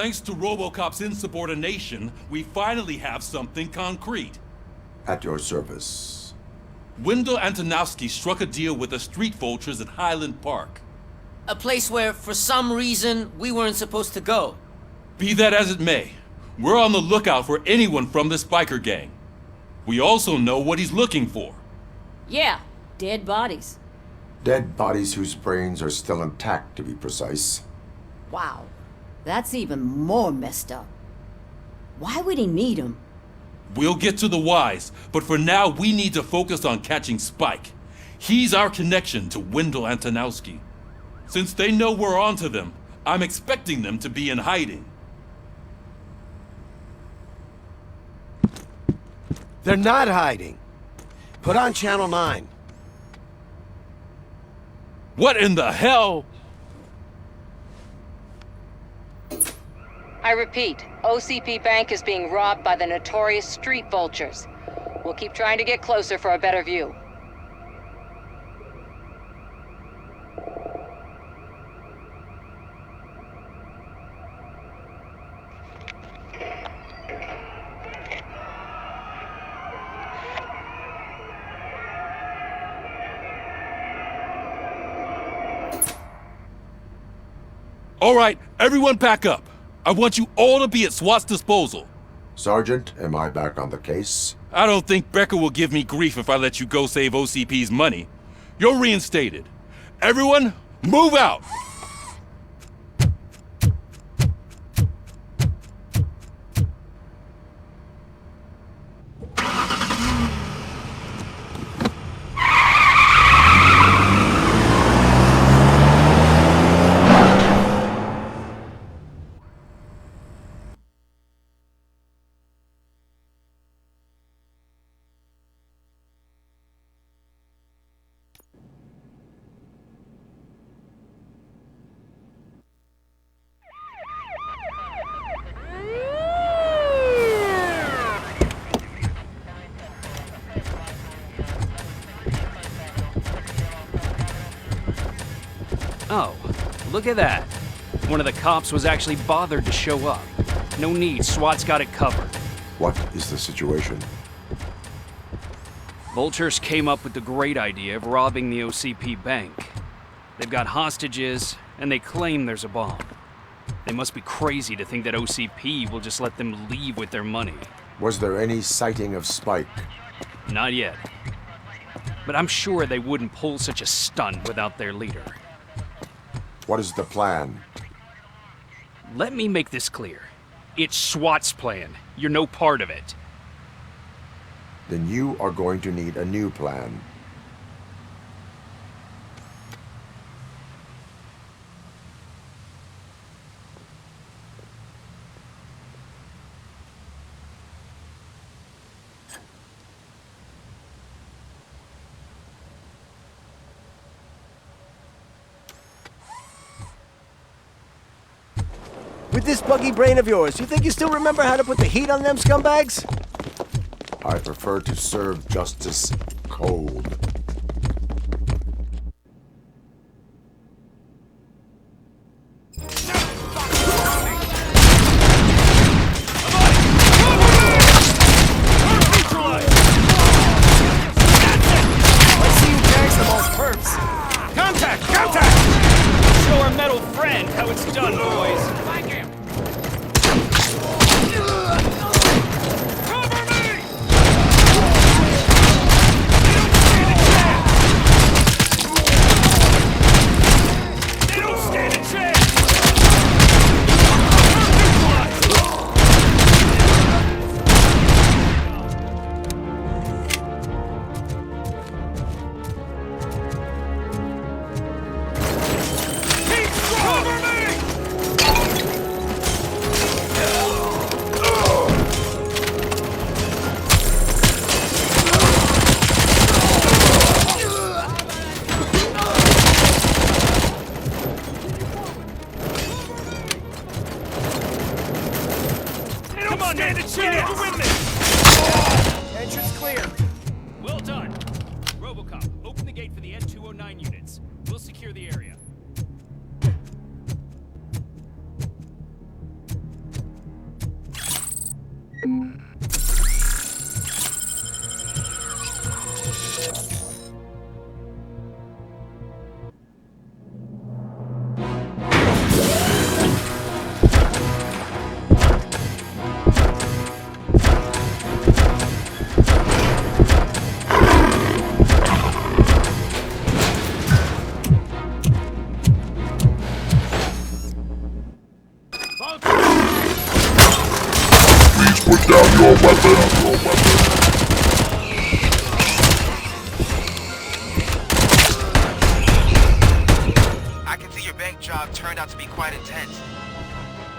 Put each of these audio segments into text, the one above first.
Thanks to RoboCop's insubordination, we finally have something concrete. At your service. Wendell Antonowski struck a deal with the street vultures at Highland Park. A place where, for some reason, we weren't supposed to go. Be that as it may, we're on the lookout for anyone from this biker gang. We also know what he's looking for. Yeah, dead bodies. Dead bodies whose brains are still intact, to be precise. Wow, that's even more messed up. Why would he need them? We'll get to the whys, but for now we need to focus on catching Spike. He's our connection to Wendell Antonowski. Since they know we're onto them, I'm expecting them to be in hiding. They're not hiding. Put on Channel 9. What in the hell? I repeat, OCP Bank is being robbed by the notorious street vultures. We'll keep trying to get closer for a better view. All right, everyone pack up. I want you all to be at SWAT's disposal. Sergeant, am I back on the case? I don't think Becker will give me grief if I let you go save OCP's money. You're reinstated. Everyone, move out! Oh, look at that. One of the cops was actually bothered to show up. No need, SWAT's got it covered. What is the situation? Vultures came up with the great idea of robbing the OCP bank. They've got hostages, and they claim there's a bomb. They must be crazy to think that OCP will just let them leave with their money. Was there any sighting of Spike? Not yet. But I'm sure they wouldn't pull such a stunt without their leader. What is the plan? Let me make this clear. It's SWAT's plan. You're no part of it. Then you are going to need a new plan. With this buggy brain of yours, you think you still remember how to put the heat on them scumbags? I prefer to serve justice cold. Let's see who carries the most perps. Contact! Contact! Show our metal friend how it's done, boys. out to be quite intense.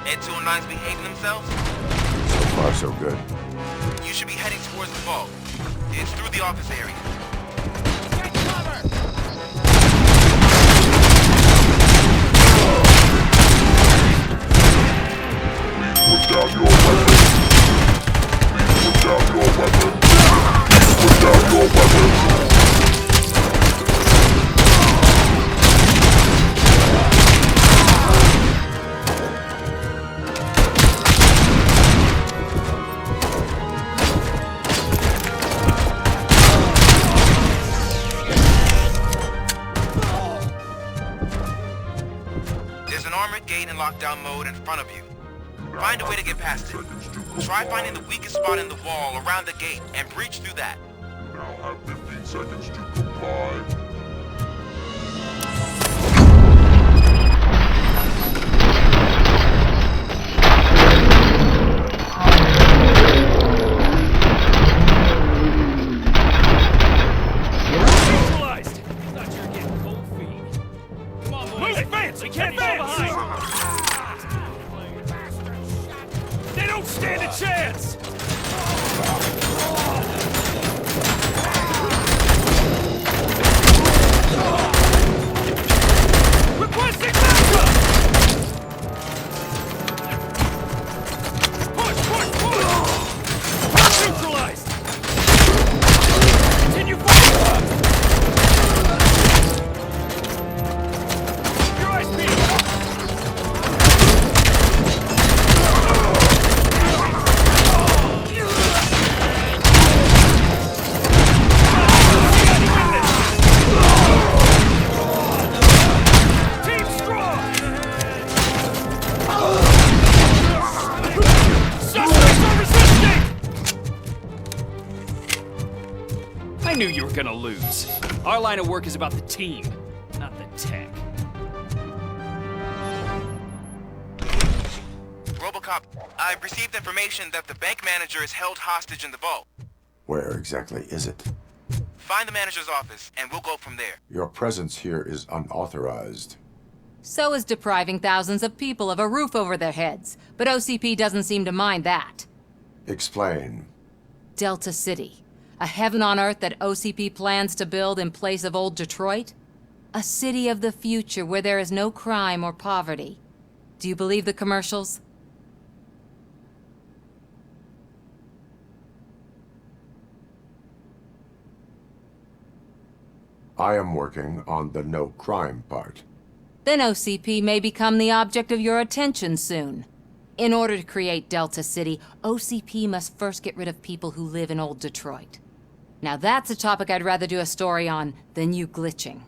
Ed 209's behaving themselves? So far, so good. You should be heading towards the vault. It's through the office area. Get cover! Put down your weapon. Put down your weapon. Put down your weapon. There's an armored gate in lockdown mode in front of you. Find a way to get past it. Try finding the weakest spot in the wall around the gate and breach through that. Now have 15 seconds to comply. Neutralized! Thought you were getting cold feet. Come on, boys. Advance! We can't fall behind! They don't stand a chance! Requesting backup! Push, push, push! Neutralized! Continue firing! Your eyes peeled! Team strong! Suspects are resisting! I knew you were gonna lose. Our line of work is about the team, not the tech. RoboCop, I've received information that the bank manager is held hostage in the vault. Where exactly is it? Find the manager's office, and we'll go from there. Your presence here is unauthorized. So is depriving thousands of people of a roof over their heads. But OCP doesn't seem to mind that. Explain. Delta City. A heaven on earth that OCP plans to build in place of old Detroit? A city of the future where there is no crime or poverty. Do you believe the commercials? I am working on the no crime part. Then OCP may become the object of your attention soon. In order to create Delta City, OCP must first get rid of people who live in old Detroit. Now that's a topic I'd rather do a story on than you glitching.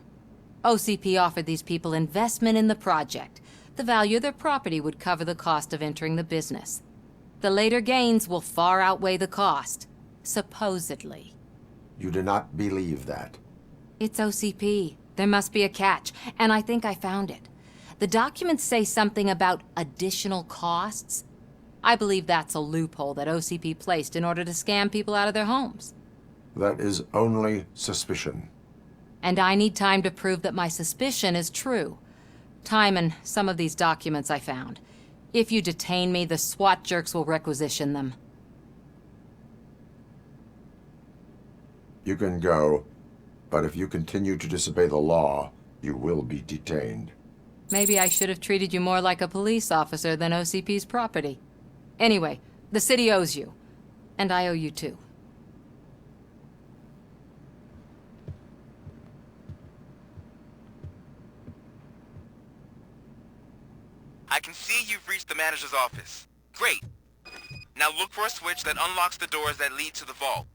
OCP offered these people investment in the project. The value of their property would cover the cost of entering the business. The later gains will far outweigh the cost, supposedly. You do not believe that. It's OCP. There must be a catch, and I think I found it. The documents say something about additional costs. I believe that's a loophole that OCP placed in order to scam people out of their homes. That is only suspicion. And I need time to prove that my suspicion is true. Time and some of these documents I found. If you detain me, the SWAT jerks will requisition them. You can go, but if you continue to disobey the law, you will be detained. Maybe I should have treated you more like a police officer than OCP's property. Anyway, the city owes you. And I owe you too. I can see you've reached the manager's office. Great. Now look for a switch that unlocks the doors that lead to the vault.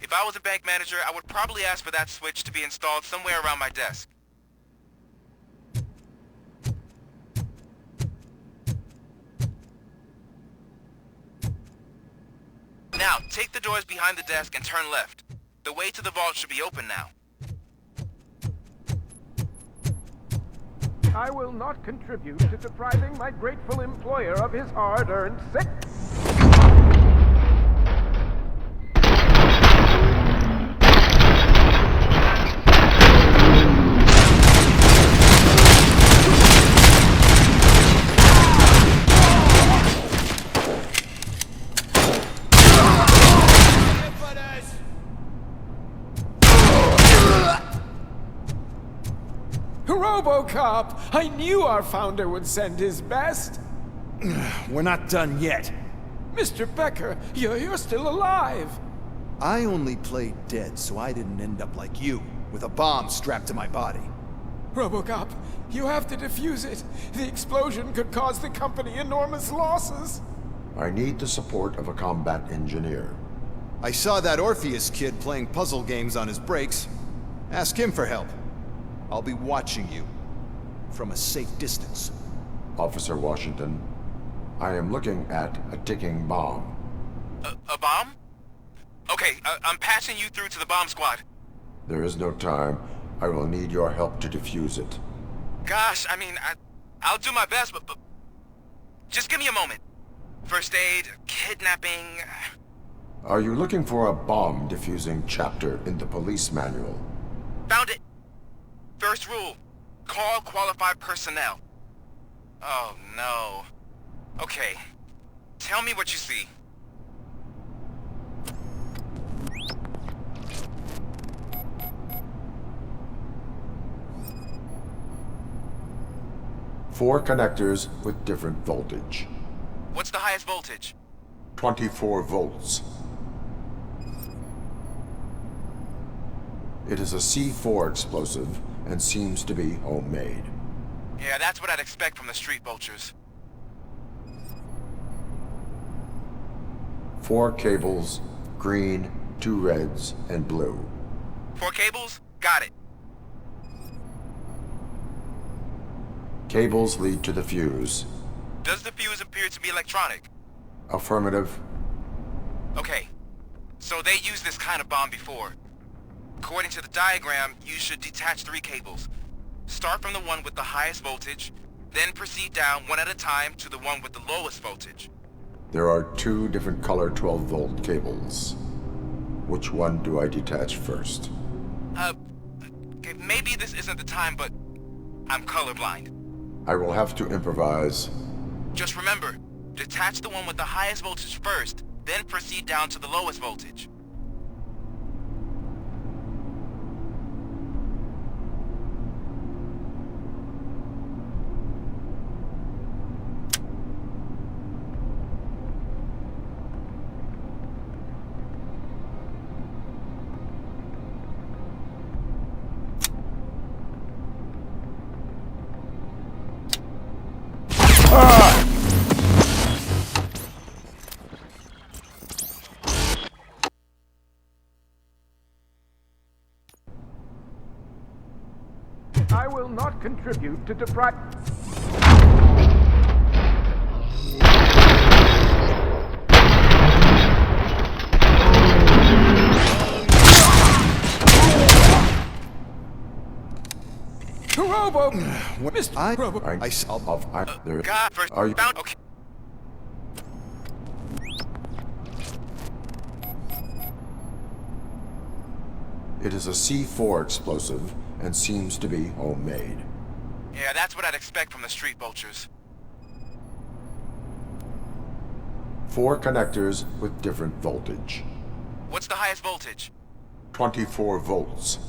If I was a bank manager, I would probably ask for that switch to be installed somewhere around my desk. Now, take the doors behind the desk and turn left. The way to the vault should be open now. I will not contribute to depriving my grateful employer of his hard-earned sick. RoboCop! I knew our founder would send his best. We're not done yet. Mr. Becker, you're still alive. I only played dead so I didn't end up like you, with a bomb strapped to my body. RoboCop, you have to defuse it. The explosion could cause the company enormous losses. I need the support of a combat engineer. I saw that Orpheus kid playing puzzle games on his breaks. Ask him for help. I'll be watching you. From a safe distance. Officer Washington, I am looking at a ticking bomb. A bomb? Okay, I'm passing you through to the bomb squad. There is no time. I will need your help to defuse it. Gosh, I mean, I'll do my best, but just give me a moment. First aid, kidnapping... Are you looking for a bomb defusing chapter in the police manual? Found it! First rule, call qualified personnel. Oh no. Okay, tell me what you see. Four connectors with different voltage. What's the highest voltage? 24 volts. It is a C4 explosive and seems to be homemade. Yeah, that's what I'd expect from the street vultures. 4 cables, green, 2 reds, and blue. 4 cables? Got it. Cables lead to the fuse. Does the fuse appear to be electronic? Affirmative. Okay, so they used this kind of bomb before. According to the diagram, you should detach 3 cables. Start from the one with the highest voltage, then proceed down one at a time to the one with the lowest voltage. There are 2 different color 12-volt cables. Which one do I detach first? Okay, maybe this isn't the time, but I'm colorblind. I will have to improvise. Just remember, detach the one with the highest voltage first, then proceed down to the lowest voltage. I will not contribute to deprive... Robo! Mr. Robo... God, first Are you... found... Okay. It is a C4 explosive and seems to be homemade. Yeah, that's what I'd expect from the street vultures. 4 connectors with different voltage. What's the highest voltage? 24 volts.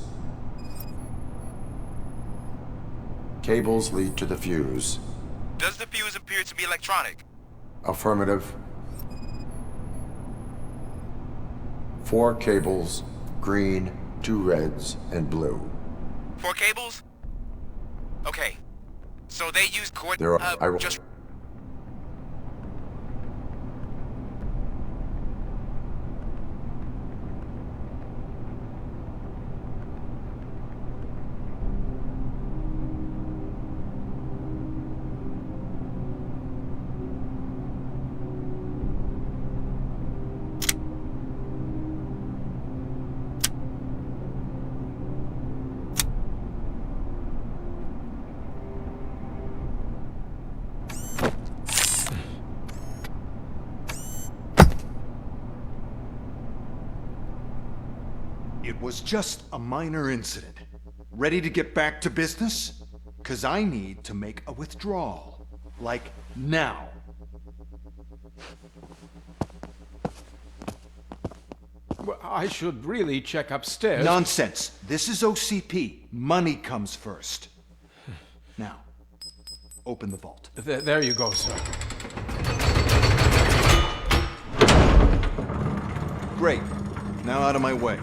Cables lead to the fuse. Does the fuse appear to be electronic? Affirmative. 4 cables, green, 2 reds, and blue. 4 cables? Okay. So they use cord... There are... I will... just... It was just a minor incident. Ready to get back to business? 'Cause I need to make a withdrawal. Like, now. Well, I should really check upstairs. Nonsense. This is OCP. Money comes first. Now, open the vault. There you go, sir. Great. Now out of my way.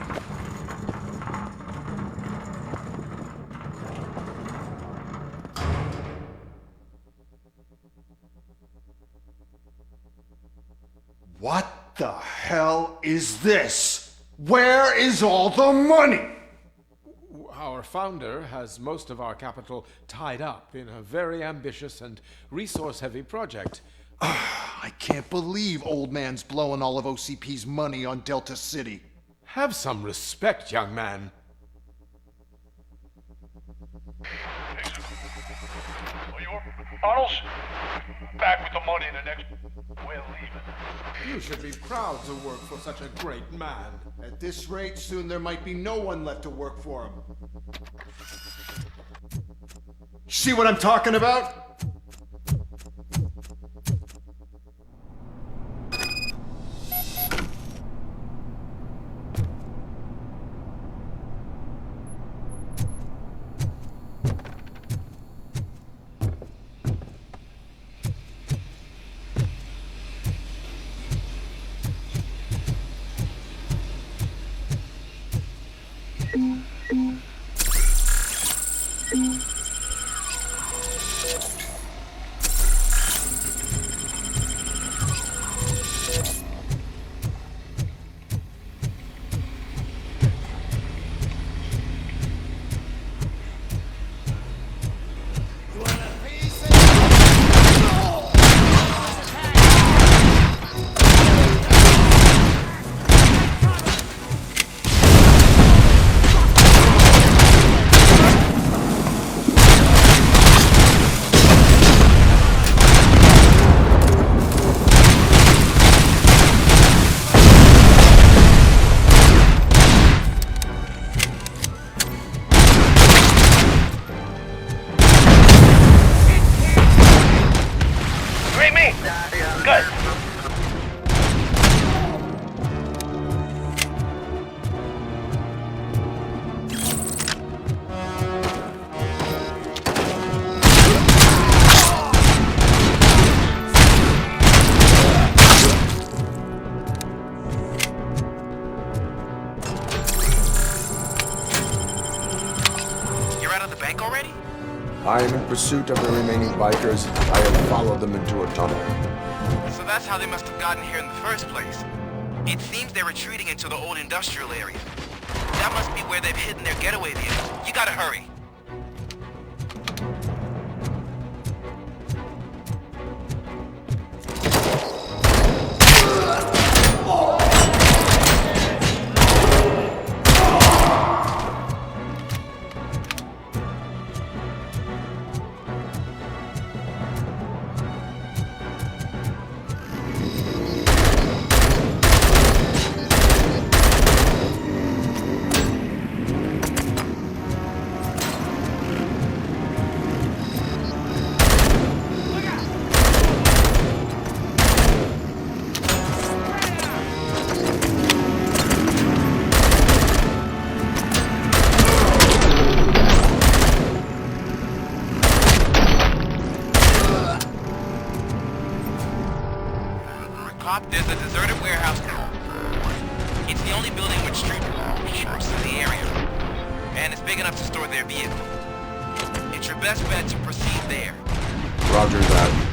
What the hell is this? Where is all the money? Our founder has most of our capital tied up in a very ambitious and resource-heavy project. I can't believe old man's blowing all of OCP's money on Delta City. Have some respect, young man. Arnold's back with the money in the next... We're leaving. You should be proud to work for such a great man. At this rate, soon there might be no one left to work for him. See what I'm talking about? I am in pursuit of the remaining bikers. I have followed them into a tunnel. So that's how they must have gotten here in the first place. It seems they're retreating into the old industrial area. That must be where they've hidden their getaway vehicle. You gotta hurry. There's a deserted warehouse now. It's the only building with street shops in the area, and it's big enough to store their vehicle. It's your best bet to proceed there. Roger that.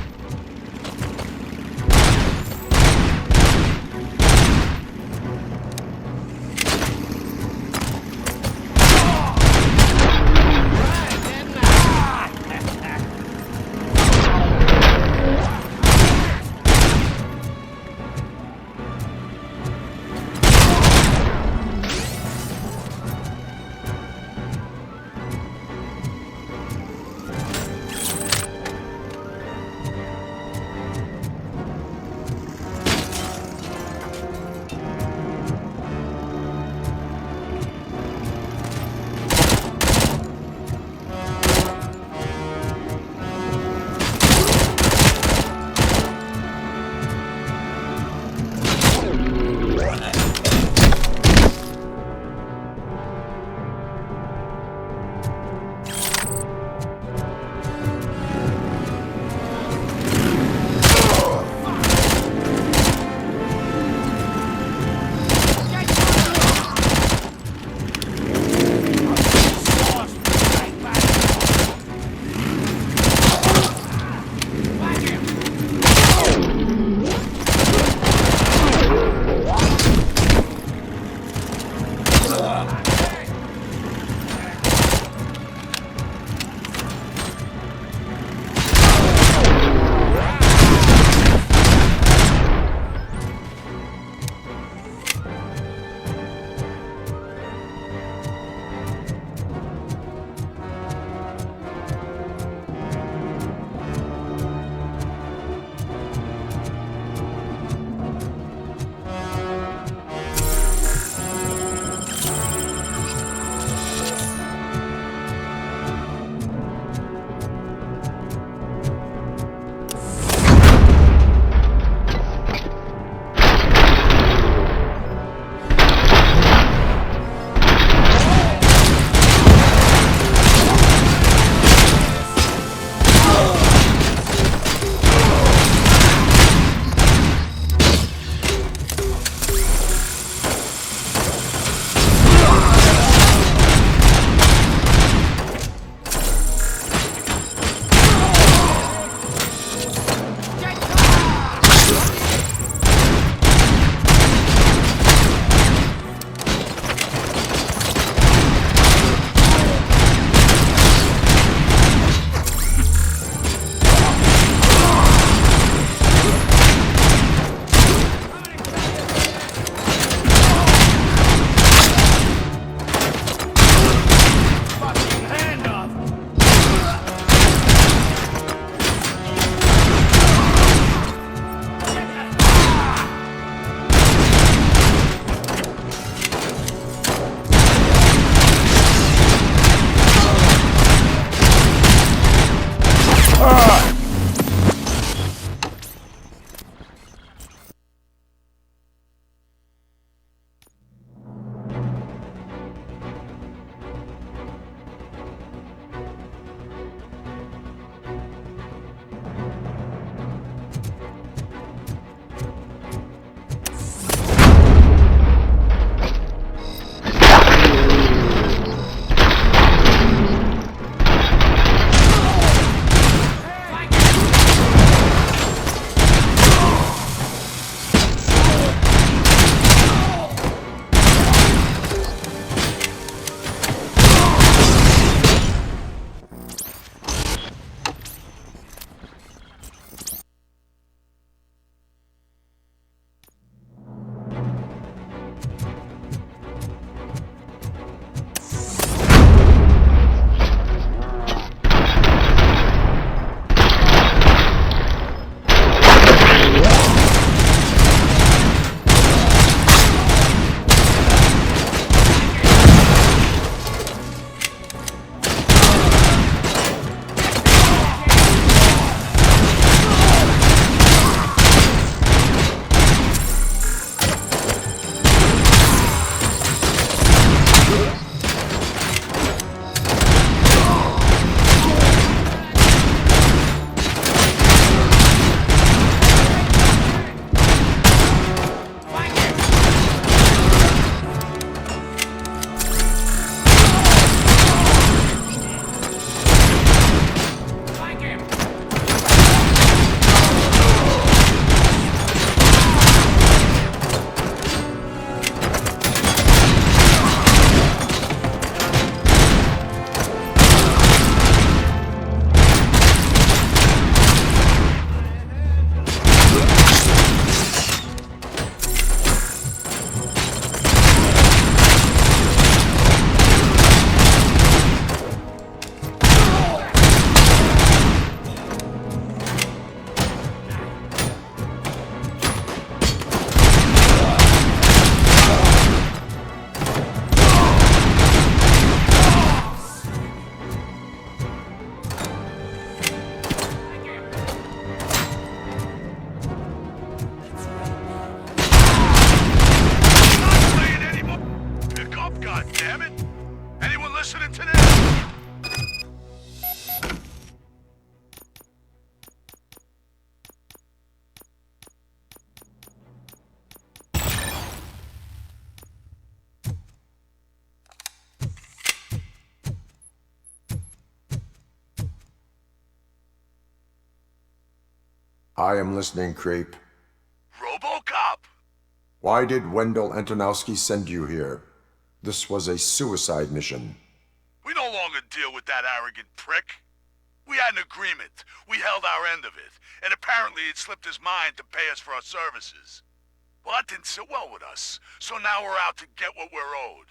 God damn it! Anyone listening to this? I am listening, Creep. RoboCop! Why did Wendell Antonowski send you here? This was a suicide mission. We no longer deal with that arrogant prick. We had an agreement. We held our end of it. And apparently it slipped his mind to pay us for our services. Well, that didn't sit well with us. So now we're out to get what we're owed.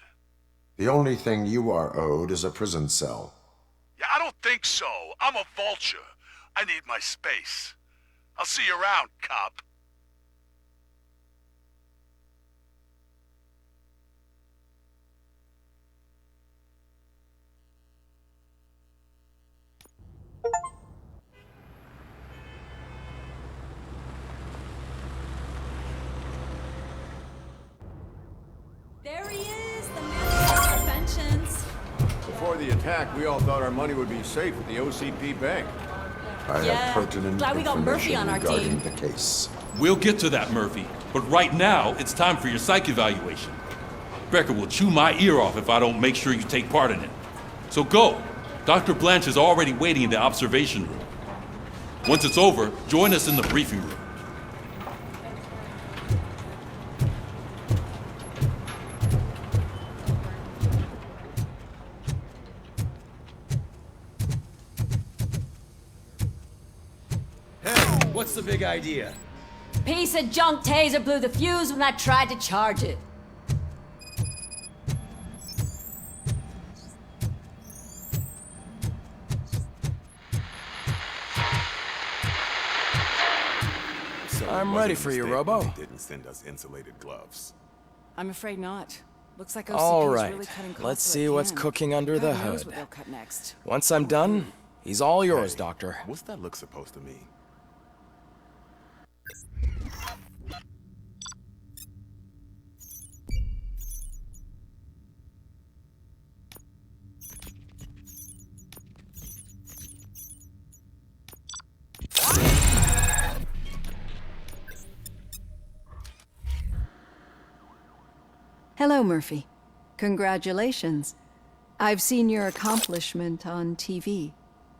The only thing you are owed is a prison cell. Yeah, I don't think so. I'm a vulture. I need my space. I'll see you around, cop. There he is, the man of inventions. Before the attack, we all thought our money would be safe at the OCP bank. I have pertinent Glad we got Murphy information on our regarding team. the case. We'll get to that, Murphy. But right now, it's time for your psych evaluation. Becker will chew my ear off if I don't make sure you take part in it. So go. Dr. Blanche is already waiting in the observation room. Once it's over, join us in the briefing room. What's the big idea? Piece of junk taser blew the fuse when I tried to charge it. I'm ready for you, Robo. Didn't send us insulated gloves. I'm afraid not. Looks like OCP All is right, really cutting close let's to see the what's can. cooking under the God knows hood. what they'll cut next. Once I'm done, he's all yours, Hey, Doctor. What's that look supposed to mean? Hello, Murphy. Congratulations. I've seen your accomplishment on TV.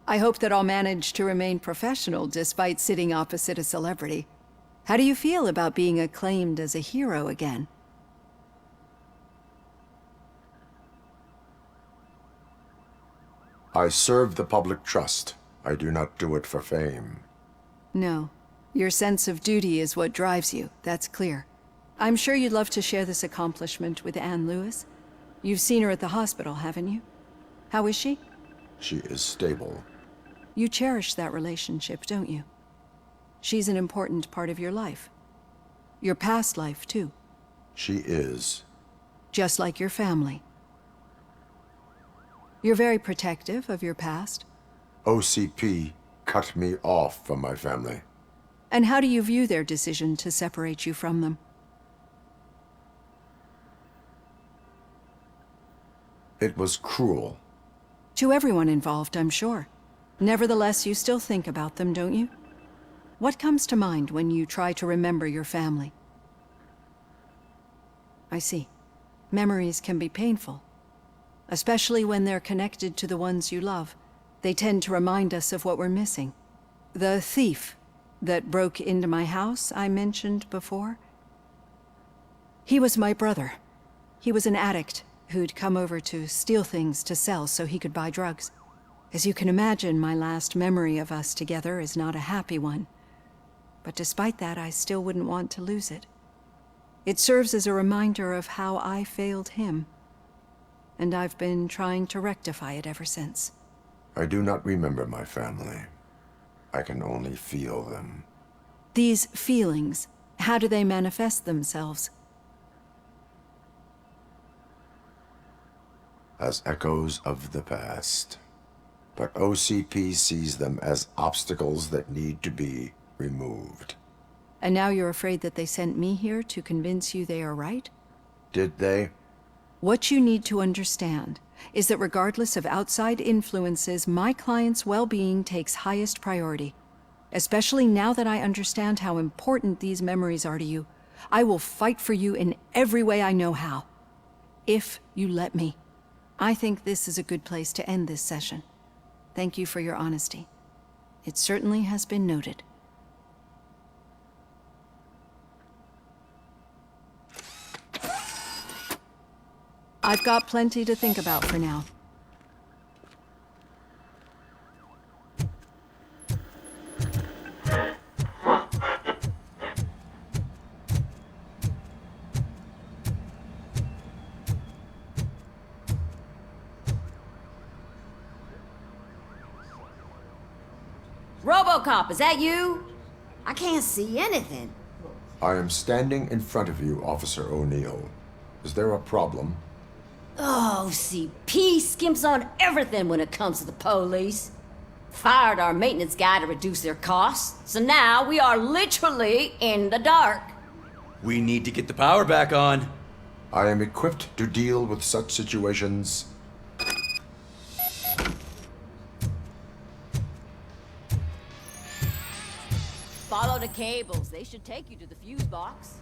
I hope that I'll manage to remain professional despite sitting opposite a celebrity. How do you feel about being acclaimed as a hero again? I serve the public trust. I do not do it for fame. No. Your sense of duty is what drives you, that's clear. I'm sure you'd love to share this accomplishment with Anne Lewis. You've seen her at the hospital, haven't you? How is she? She is stable. You cherish that relationship, don't you? She's an important part of your life. Your past life, too. She is. Just like your family. You're very protective of your past. OCP cut me off from my family. And how do you view their decision to separate you from them? It was cruel. To everyone involved, I'm sure. Nevertheless, you still think about them, don't you? What comes to mind when you try to remember your family? I see. Memories can be painful. Especially when they're connected to the ones you love. They tend to remind us of what we're missing. The thief that broke into my house I mentioned before? He was my brother. He was an addict who'd come over to steal things to sell so he could buy drugs. As you can imagine, my last memory of us together is not a happy one. But despite that, I still wouldn't want to lose it. It serves as a reminder of how I failed him. And I've been trying to rectify it ever since. I do not remember my family. I can only feel them. These feelings, how do they manifest themselves? As echoes of the past. But OCP sees them as obstacles that need to be removed. And now you're afraid that they sent me here to convince you they are right? Did they? What you need to understand is that regardless of outside influences, my client's well-being takes highest priority. Especially now that I understand how important these memories are to you, I will fight for you in every way I know how. If you let me. I think this is a good place to end this session. Thank you for your honesty. It certainly has been noted. I've got plenty to think about for now. RoboCop, is that you? I can't see anything. I am standing in front of you, Officer O'Neill. Is there a problem? Oh, OCP skimps on everything when it comes to the police. Fired our maintenance guy to reduce their costs, so now we are literally in the dark. We need to get the power back on. I am equipped to deal with such situations. Follow the cables. They should take you to the fuse box.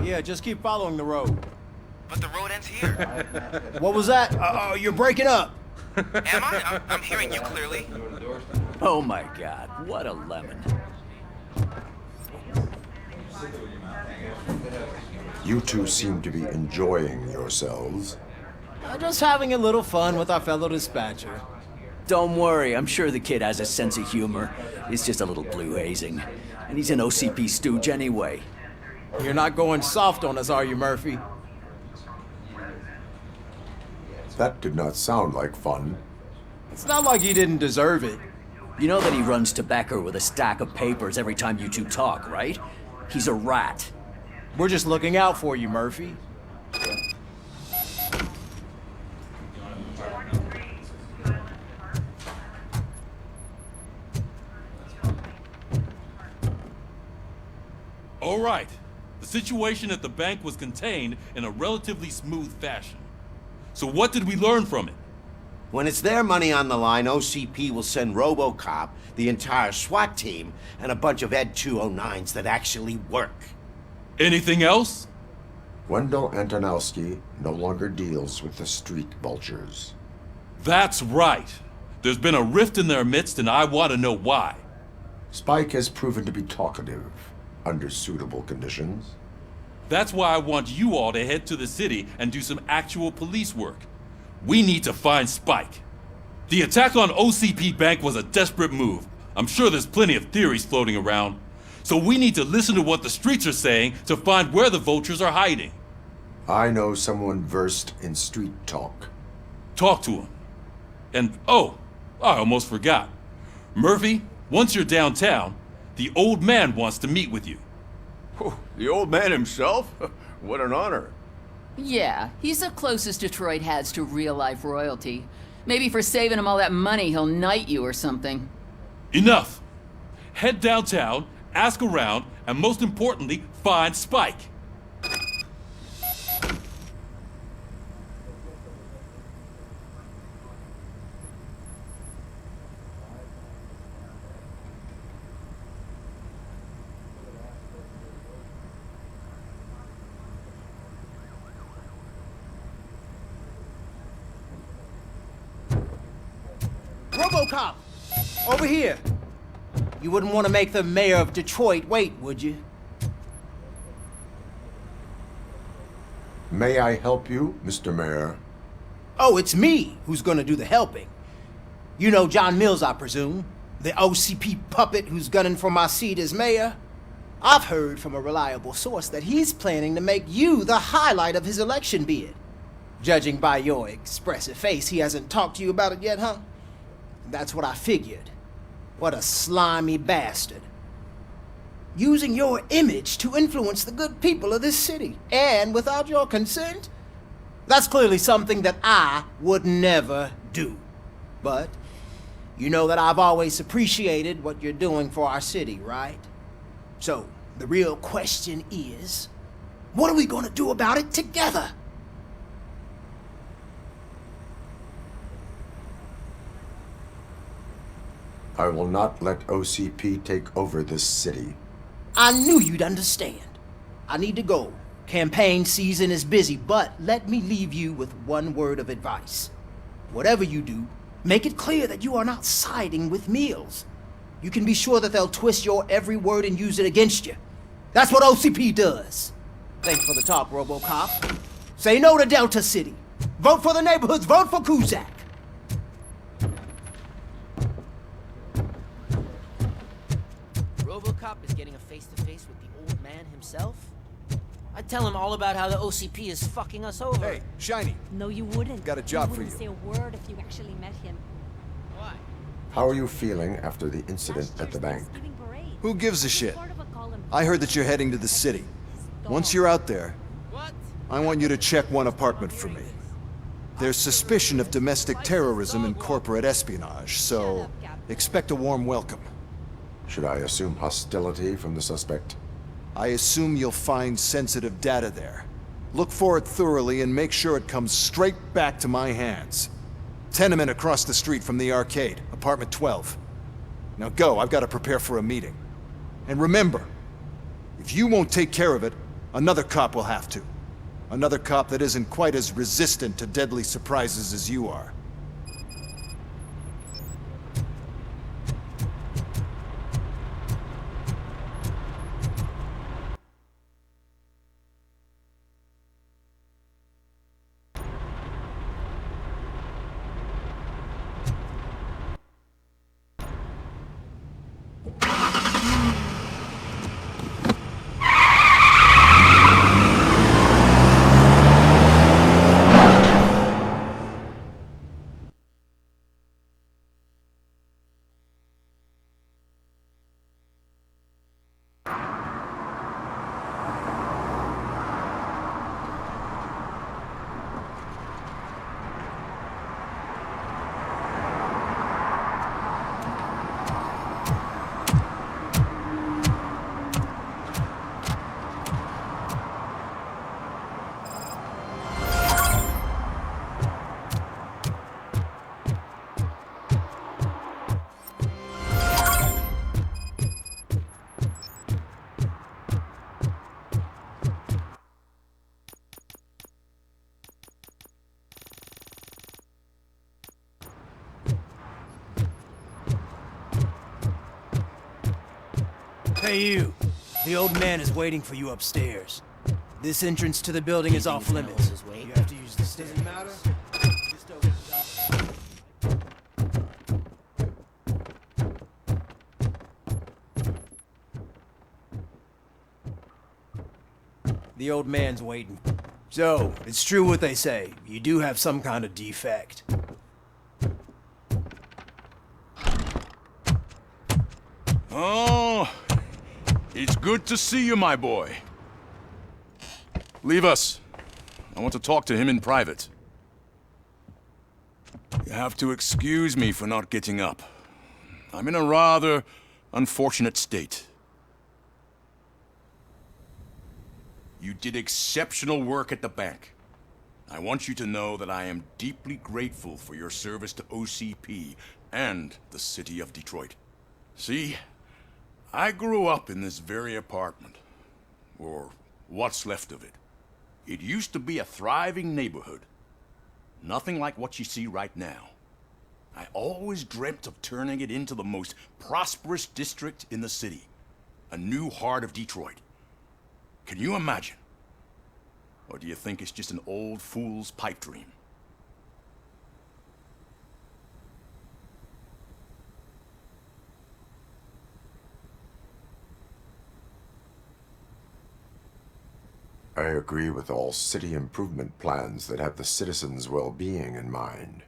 Yeah, just keep following the road. But the road ends here. What was that? You're breaking up. Am I? I'm hearing you clearly. Oh my god, what a lemon. You two seem to be enjoying yourselves. Just having a little fun with our fellow dispatcher. Don't worry, I'm sure the kid has a sense of humor. It's just a little blue hazing. And he's an OCP stooge anyway. You're not going soft on us, are you, Murphy? That did not sound like fun. It's not like he didn't deserve it. You know that he runs tobacco with a stack of papers every time you two talk, right? He's a rat. We're just looking out for you, Murphy. All right. The situation at the bank was contained in a relatively smooth fashion. So what did we learn from it? When it's their money on the line, OCP will send RoboCop, the entire SWAT team, and a bunch of Ed 209s that actually work. Anything else? Wendell Antonowski no longer deals with the street vultures. That's right. There's been a rift in their midst, and I want to know why. Spike has proven to be talkative under suitable conditions. That's why I want you all to head to the city and do some actual police work. We need to find Spike. The attack on OCP Bank was a desperate move. I'm sure there's plenty of theories floating around. So we need to listen to what the streets are saying to find where the vultures are hiding. I know someone versed in street talk. Talk to him. And oh, I almost forgot. Murphy, once you're downtown, the old man wants to meet with you. The old man himself? What an honor. Yeah, he's the closest Detroit has to real-life royalty. Maybe for saving him all that money, he'll knight you or something. Enough! Head downtown, ask around, and most importantly, find Spike. RoboCop! Over here! You wouldn't want to make the mayor of Detroit wait, would you? May I help you, Mr. Mayor? Oh, it's me who's gonna do the helping. You know John Mills, I presume? The OCP puppet who's gunning for my seat as mayor? I've heard from a reliable source that he's planning to make you the highlight of his election bid. Judging by your expressive face, he hasn't talked to you about it yet, huh? That's what I figured. What a slimy bastard. Using your image to influence the good people of this city, and without your consent? That's clearly something that I would never do. But you know that I've always appreciated what you're doing for our city, right? So, the real question is, what are we gonna do about it together? I will not let OCP take over this city. I knew you'd understand. I need to go. Campaign season is busy, but let me leave you with one word of advice. Whatever you do, make it clear that you are not siding with Mills. You can be sure that they'll twist your every word and use it against you. That's what OCP does. Thanks for the talk, RoboCop. Say no to Delta City. Vote for the neighborhoods. Vote for Kuzak. RoboCop is getting a face-to-face with the old man himself? I'd tell him all about how the OCP is fucking us over. Hey, Shiny. No, you wouldn't. Got a job for You you. wouldn't say a word if you actually met him. Why? How are you feeling after the incident at the bank? Who gives a shit? I heard that you're heading to the city. Once you're out there, I want you to check one apartment for me. There's suspicion of domestic terrorism and corporate espionage, so expect a warm welcome. Should I assume hostility from the suspect? I assume you'll find sensitive data there. Look for it thoroughly and make sure it comes straight back to my hands. Tenement across the street from the arcade, apartment 12. Now go, I've got to prepare for a meeting. And remember, if you won't take care of it, another cop will have to. Another cop that isn't quite as resistant to deadly surprises as you are. Hey you, the old man is waiting for you upstairs. This entrance to the building is off limits. You have to use the stairs. Does it matter? Just open it up. The old man's waiting. So, it's true what they say. You do have some kind of defect. Oh, it's Good to see you, my boy. Leave us. I want to talk to him in private. You have to excuse me for not getting up. I'm in a rather unfortunate state. You did exceptional work at the bank. I want you to know that I am deeply grateful for your service to OCP and the city of Detroit. See, I grew up in this very apartment, or what's left of it. It used to be a thriving neighborhood. Nothing like what you see right now. I always dreamt of turning it into the most prosperous district in the city. A new heart of Detroit. Can you imagine? Or do you think it's just an old fool's pipe dream? I agree with all city improvement plans that have the citizens' well-being in mind.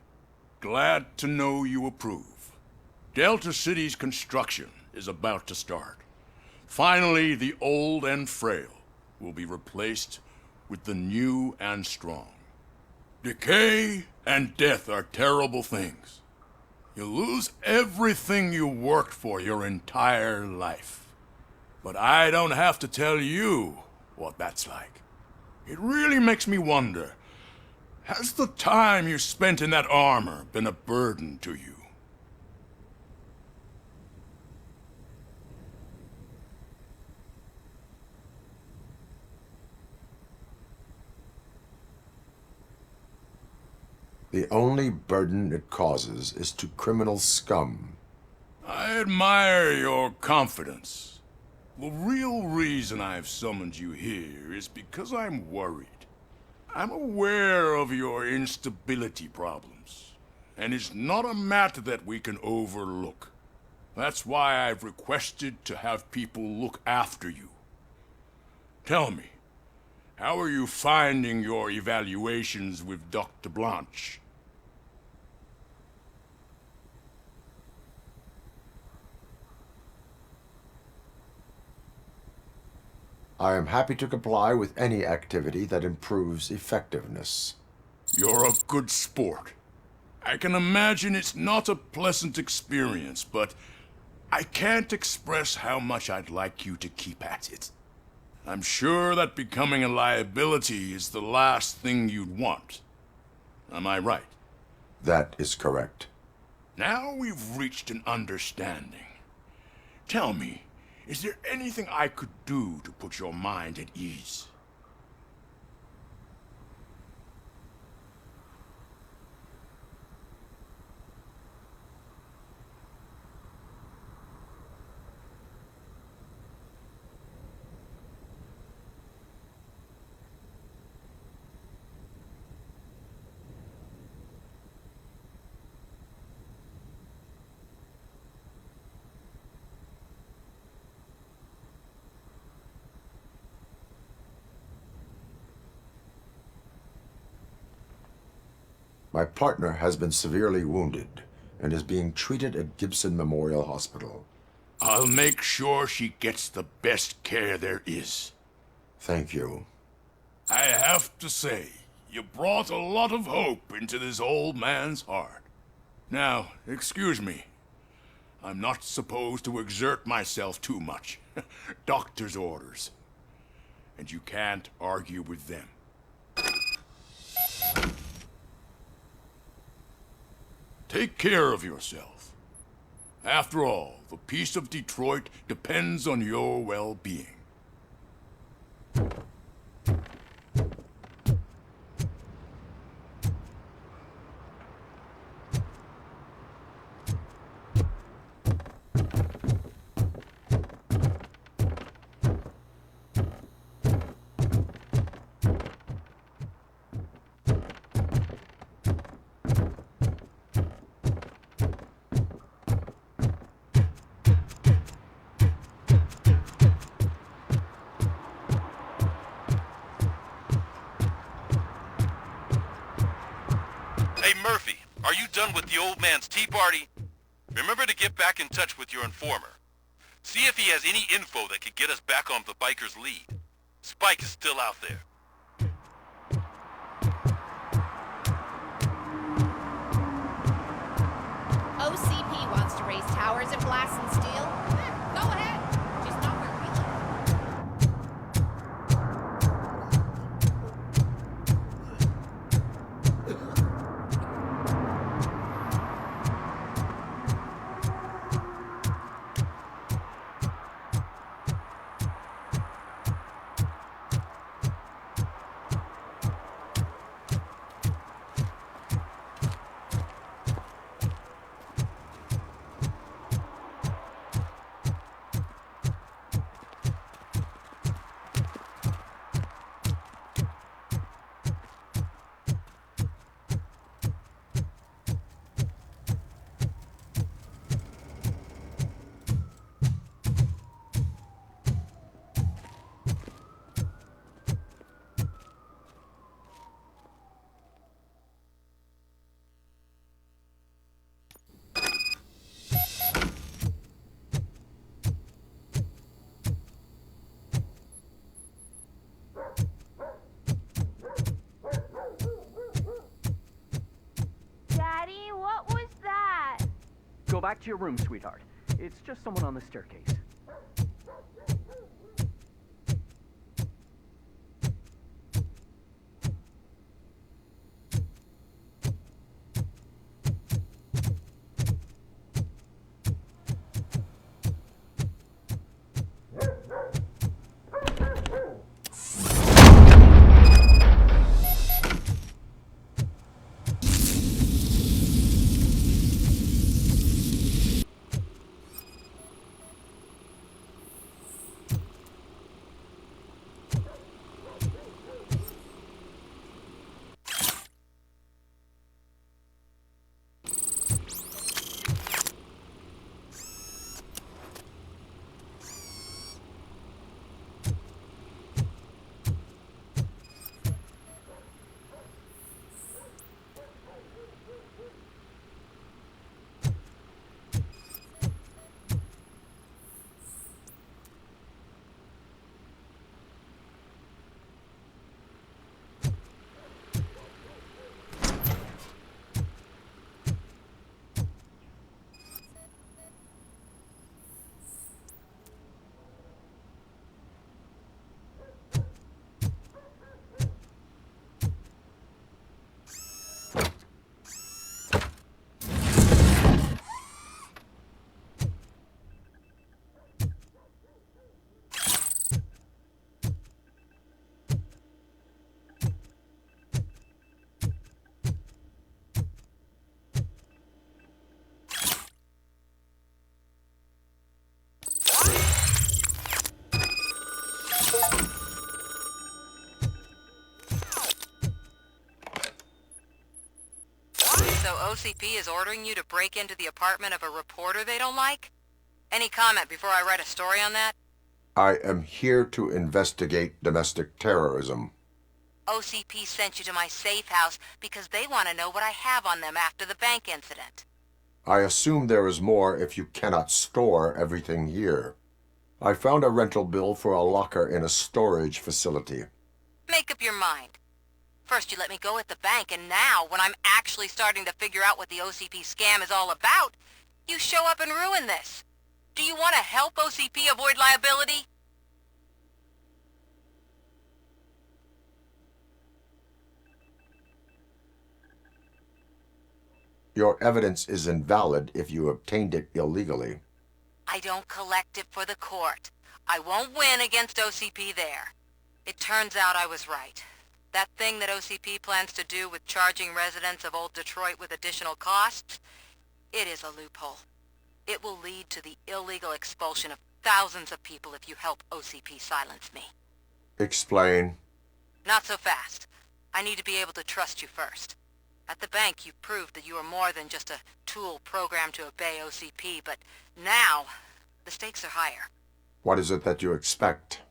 Glad to know you approve. Delta City's construction is about to start. Finally, the old and frail will be replaced with the new and strong. Decay and death are terrible things. You lose everything you worked for your entire life. But I don't have to tell you what that's like. It really makes me wonder, has the time you spent in that armor been a burden to you? The only burden it causes is to criminal scum. I admire your confidence. The real reason I've summoned you here is because I'm worried. I'm aware of your instability problems, and it's not a matter that we can overlook. That's why I've requested to have people look after you. Tell me, how are you finding your evaluations with Dr. Blanche? I am happy to comply with any activity that improves effectiveness. You're a good sport. I can imagine it's not a pleasant experience, but I can't express how much I'd like you to keep at it. I'm sure that becoming a liability is the last thing you'd want. Am I right? That is correct. Now we've reached an understanding. Tell me, is there anything I could do to put your mind at ease? My partner has been severely wounded and is being treated at Gibson Memorial Hospital. I'll make sure she gets the best care there is. Thank you. I have to say, you brought a lot of hope into this old man's heart. Now, excuse me. I'm not supposed to exert myself too much. Doctor's orders. And you can't argue with them. Take care of yourself. After all, the peace of Detroit depends on your well-being. Hey Murphy, are you done with the old man's tea party? Remember to get back in touch with your informer. See if he has any info that could get us back on the biker's lead. Spike is still out there. OCP wants to raise towers of glass and steel. Go ahead. Just not where we live. Daddy, what was that? Go back to your room, sweetheart. It's just someone on the staircase. So OCP is ordering you to break into the apartment of a reporter they don't like? Any comment before I write a story on that? I am here to investigate domestic terrorism. OCP sent you to my safe house because they want to know what I have on them after the bank incident. I assume there is more if you cannot store everything here. I found a rental bill for a locker in a storage facility. Make up your mind. First you let me go at the bank, and now, when I'm actually starting to figure out what the OCP scam is all about, you show up and ruin this. Do you want to help OCP avoid liability? Your evidence is invalid if you obtained it illegally. I don't collect it for the court. I won't win against OCP there. It turns out I was right. That thing that OCP plans to do with charging residents of Old Detroit with additional costs, it is a loophole. It will lead to the illegal expulsion of thousands of people if you help OCP silence me. Explain. Not so fast. I need to be able to trust you first. At the bank, you proved that you are more than just a tool programmed to obey OCP, but now, the stakes are higher. What is it that you expect?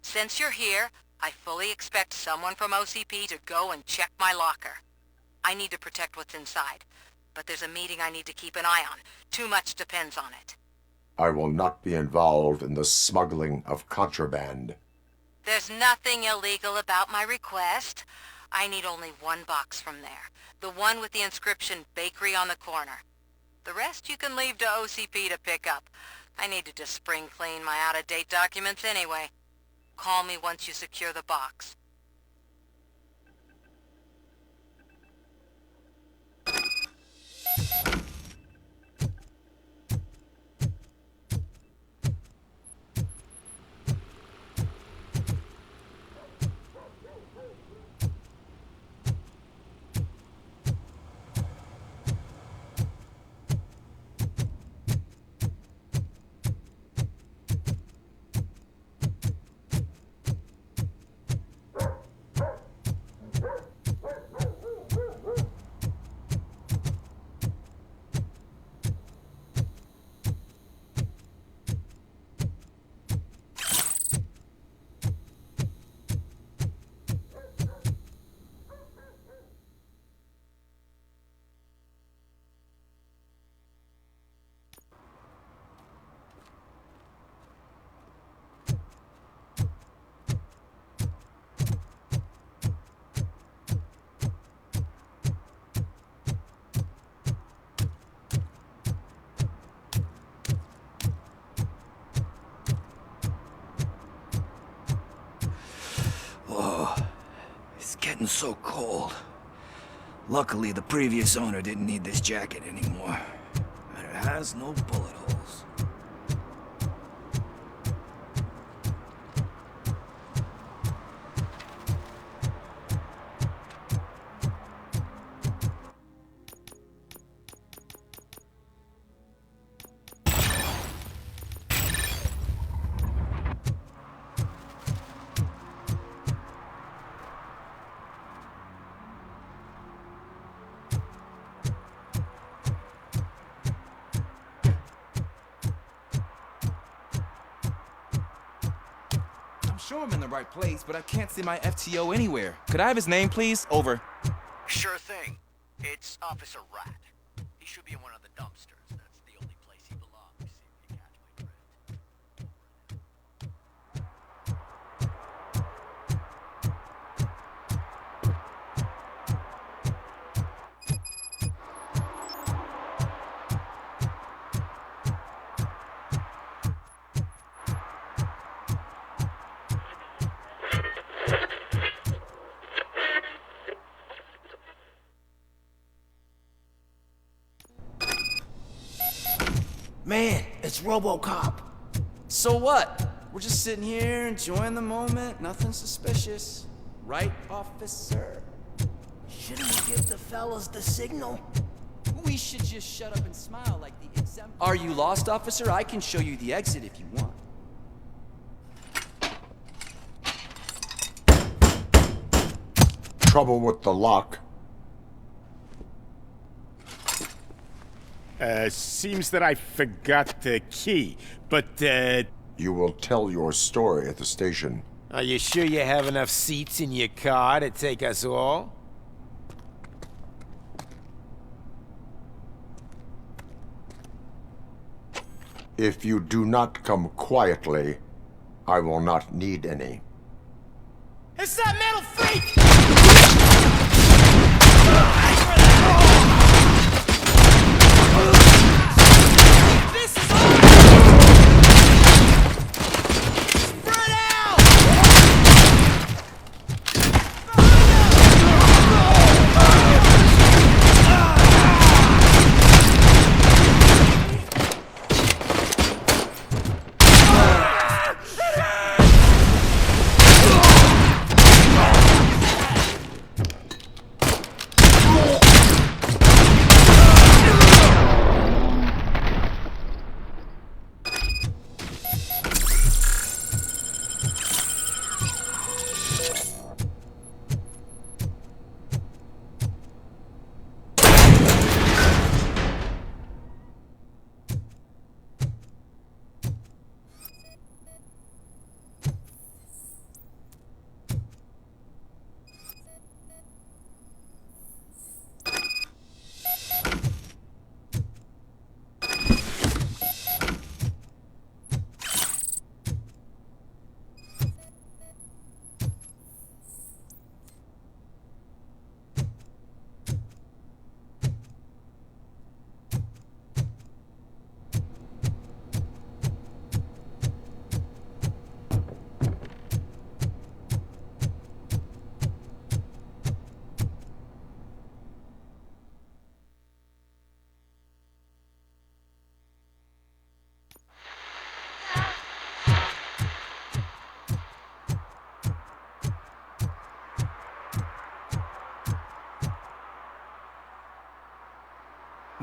Since you're here, I fully expect someone from OCP to go and check my locker. I need to protect what's inside, but there's a meeting I need to keep an eye on. Too much depends on it. I will not be involved in the smuggling of contraband. There's nothing illegal about my request. I need only one box from there. The one with the inscription Bakery on the corner. The rest you can leave to OCP to pick up. I need to just spring clean my out-of-date documents anyway. Call me once you secure the box. Getting so cold. Luckily, the previous owner didn't need this jacket anymore. And it has no bullet holes. Sure I'm in the right place, but I can't see my FTO anywhere. Could I have his name, please? Over. Sure thing. It's Officer Rat. He should be in one of the dumpsters. That's the only place he belongs, if you catch my drift. Man, it's RoboCop. So what? We're just sitting here enjoying the moment. Nothing suspicious. Right, officer? Shouldn't we give the fellas the signal? We should just shut up and smile like the exempt. Are you lost, officer? I can show you the exit if you want. Trouble with the lock. Seems that I forgot the key, but, You will tell your story at the station. Are you sure you have enough seats in your car to take us all? If you do not come quietly, I will not need any. It's that metal freak! This is all! Spread out!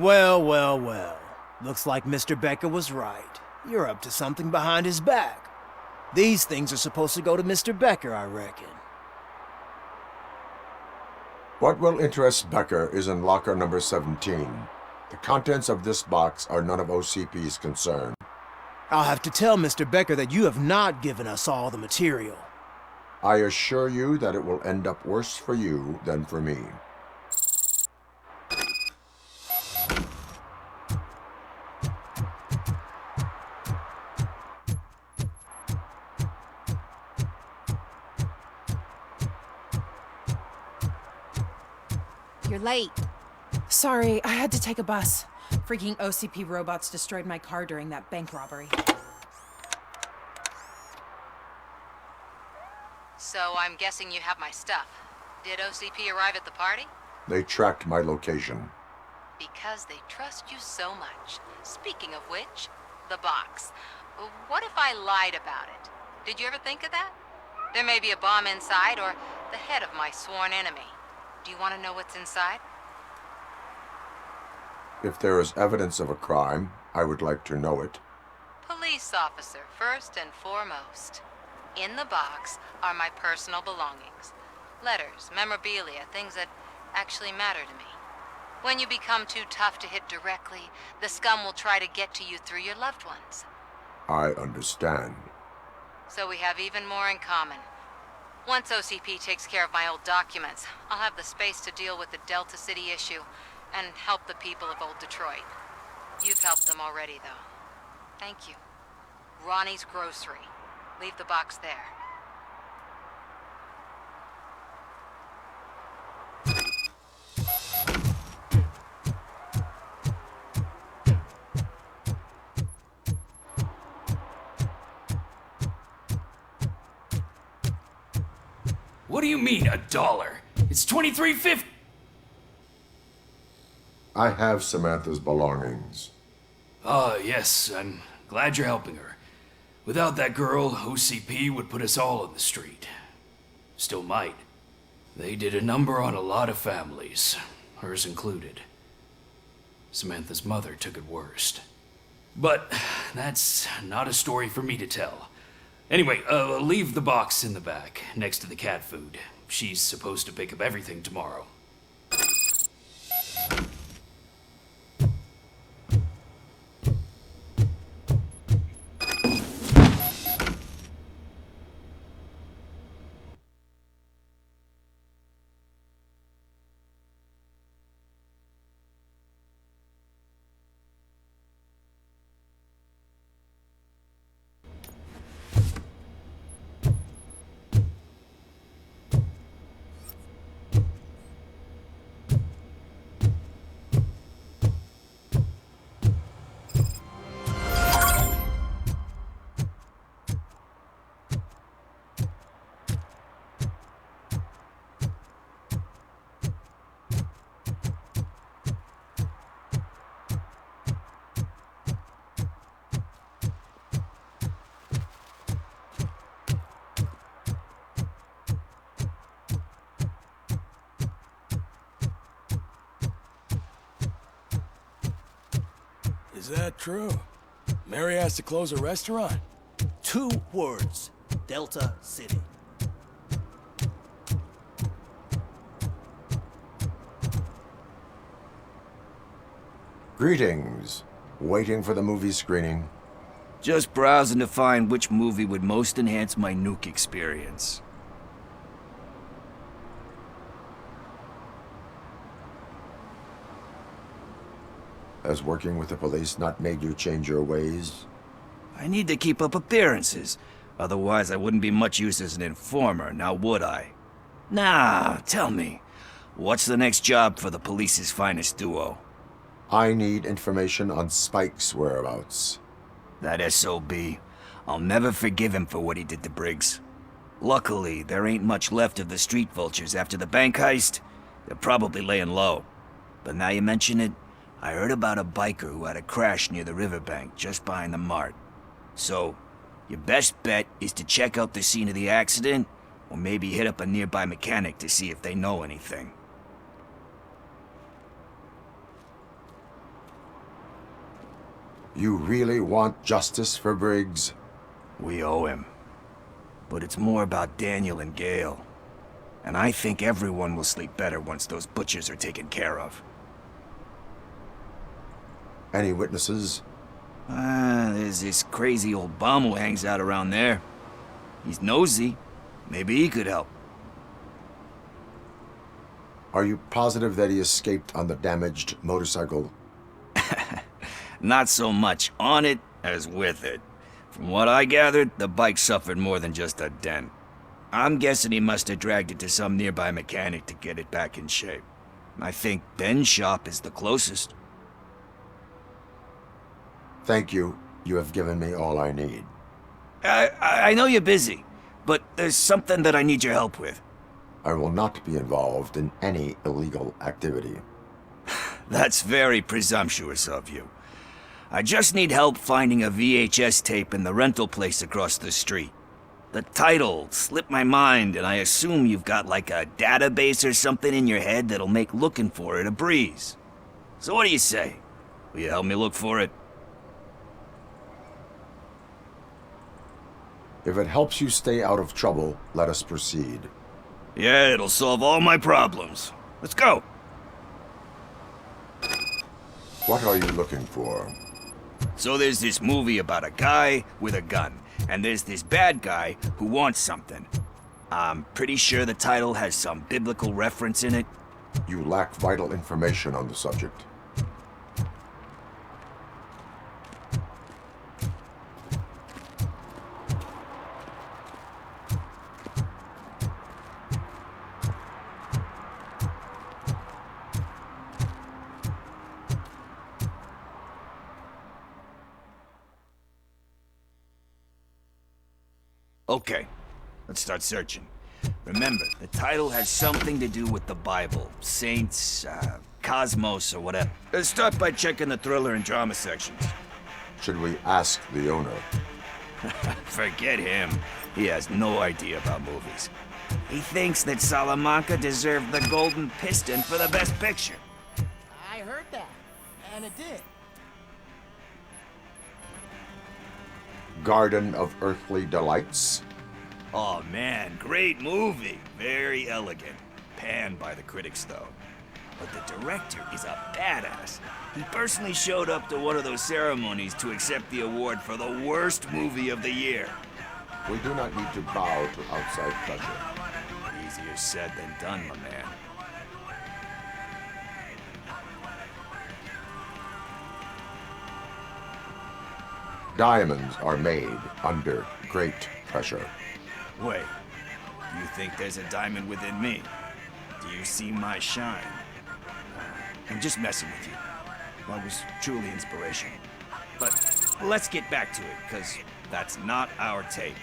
Well, well, well. Looks like Mr. Becker was right. You're up to something behind his back. These things are supposed to go to Mr. Becker, I reckon. What will interest Becker is in locker number 17. The contents of this box are none of OCP's concern. I'll have to tell Mr. Becker that you have not given us all the material. I assure you that it will end up worse for you than for me. You're late. Sorry, I had to take a bus. Freaking OCP robots destroyed my car during that bank robbery. So I'm guessing you have my stuff. Did OCP arrive at the party? They tracked my location. Because they trust you so much. Speaking of which, the box. What if I lied about it? Did you ever think of that? There may be a bomb inside or the head of my sworn enemy. Do you want to know what's inside? If there is evidence of a crime, I would like to know it. Police officer, first and foremost. In the box are my personal belongings. Letters, memorabilia, things that actually matter to me. When you become too tough to hit directly, the scum will try to get to you through your loved ones. I understand. So we have even more in common. Once OCP takes care of my old documents, I'll have the space to deal with the Delta City issue and help the people of Old Detroit. You've helped them already, though. Thank you. Ronnie's Grocery. Leave the box there. What do you mean, $1? It's $23.50. I have Samantha's belongings. Ah, yes, I'm glad you're helping her. Without that girl, OCP would put us all on the street. Still might. They did a number on a lot of families, hers included. Samantha's mother took it worst. But that's not a story for me to tell. Anyway, leave the box in the back, next to the cat food. She's supposed to pick up everything tomorrow. Is that true? Mary has to close a restaurant? 2 words. Delta City. Greetings. Waiting for the movie screening. Just browsing to find which movie would most enhance my nuke experience. Has working with the police not made you change your ways? I need to keep up appearances. Otherwise, I wouldn't be much use as an informer, now would I? Nah, tell me. What's the next job for the police's finest duo? I need information on Spike's whereabouts. That SOB. I'll never forgive him for what he did to Briggs. Luckily, there ain't much left of the street vultures after the bank heist. They're probably laying low. But now you mention it, I heard about a biker who had a crash near the riverbank just behind the mart. So, your best bet is to check out the scene of the accident, or maybe hit up a nearby mechanic to see if they know anything. You really want justice for Briggs? We owe him. But it's more about Daniel and Gale. And I think everyone will sleep better once those butchers are taken care of. Any witnesses? There's this crazy old bum who hangs out around there. He's nosy. Maybe he could help. Are you positive that he escaped on the damaged motorcycle? Not so much on it as with it. From what I gathered, the bike suffered more than just a dent. I'm guessing he must have dragged it to some nearby mechanic to get it back in shape. I think Ben's shop is the closest. Thank you. You have given me all I need. I know you're busy, but there's something that I need your help with. I will not be involved in any illegal activity. That's very presumptuous of you. I just need help finding a VHS tape in the rental place across the street. The title slipped my mind, and I assume you've got like a database or something in your head that'll make looking for it a breeze. So what do you say? Will you help me look for it? If it helps you stay out of trouble, let us proceed. Yeah, it'll solve all my problems. Let's go! What are you looking for? So there's this movie about a guy with a gun, and there's this bad guy who wants something. I'm pretty sure the title has some biblical reference in it. You lack vital information on the subject. Okay, let's start searching. Remember, the title has something to do with the Bible, saints, cosmos, or whatever. Let's start by checking the thriller and drama sections. Should we ask the owner? Forget him. He has no idea about movies. He thinks that Salamanca deserved the Golden Piston for the Best Picture. I heard that, and it did. Garden of Earthly Delights? Oh man, great movie. Very elegant. Panned by the critics, though. But the director is a badass. He personally showed up to one of those ceremonies to accept the award for the worst movie of the year. We do not need to bow to outside pressure. Easier said than done, my man. Diamonds are made under great pressure. Wait, you think there's a diamond within me? Do you see my shine? I'm just messing with you. That was truly inspirational. But let's get back to it, because that's not our tape.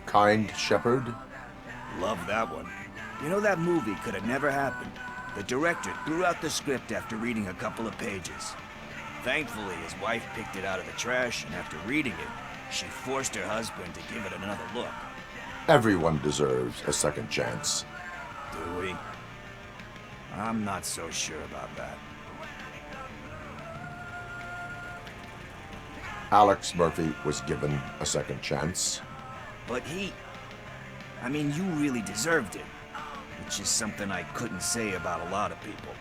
Kind Shepherd? Love that one. You know, that movie could have never happened. The director threw out the script after reading a couple of pages. Thankfully, his wife picked it out of the trash, and after reading it, she forced her husband to give it another look. Everyone deserves a second chance. Do we? I'm not so sure about that. Alex Murphy was given a second chance. But I mean, you really deserved it. Which is something I couldn't say about a lot of people.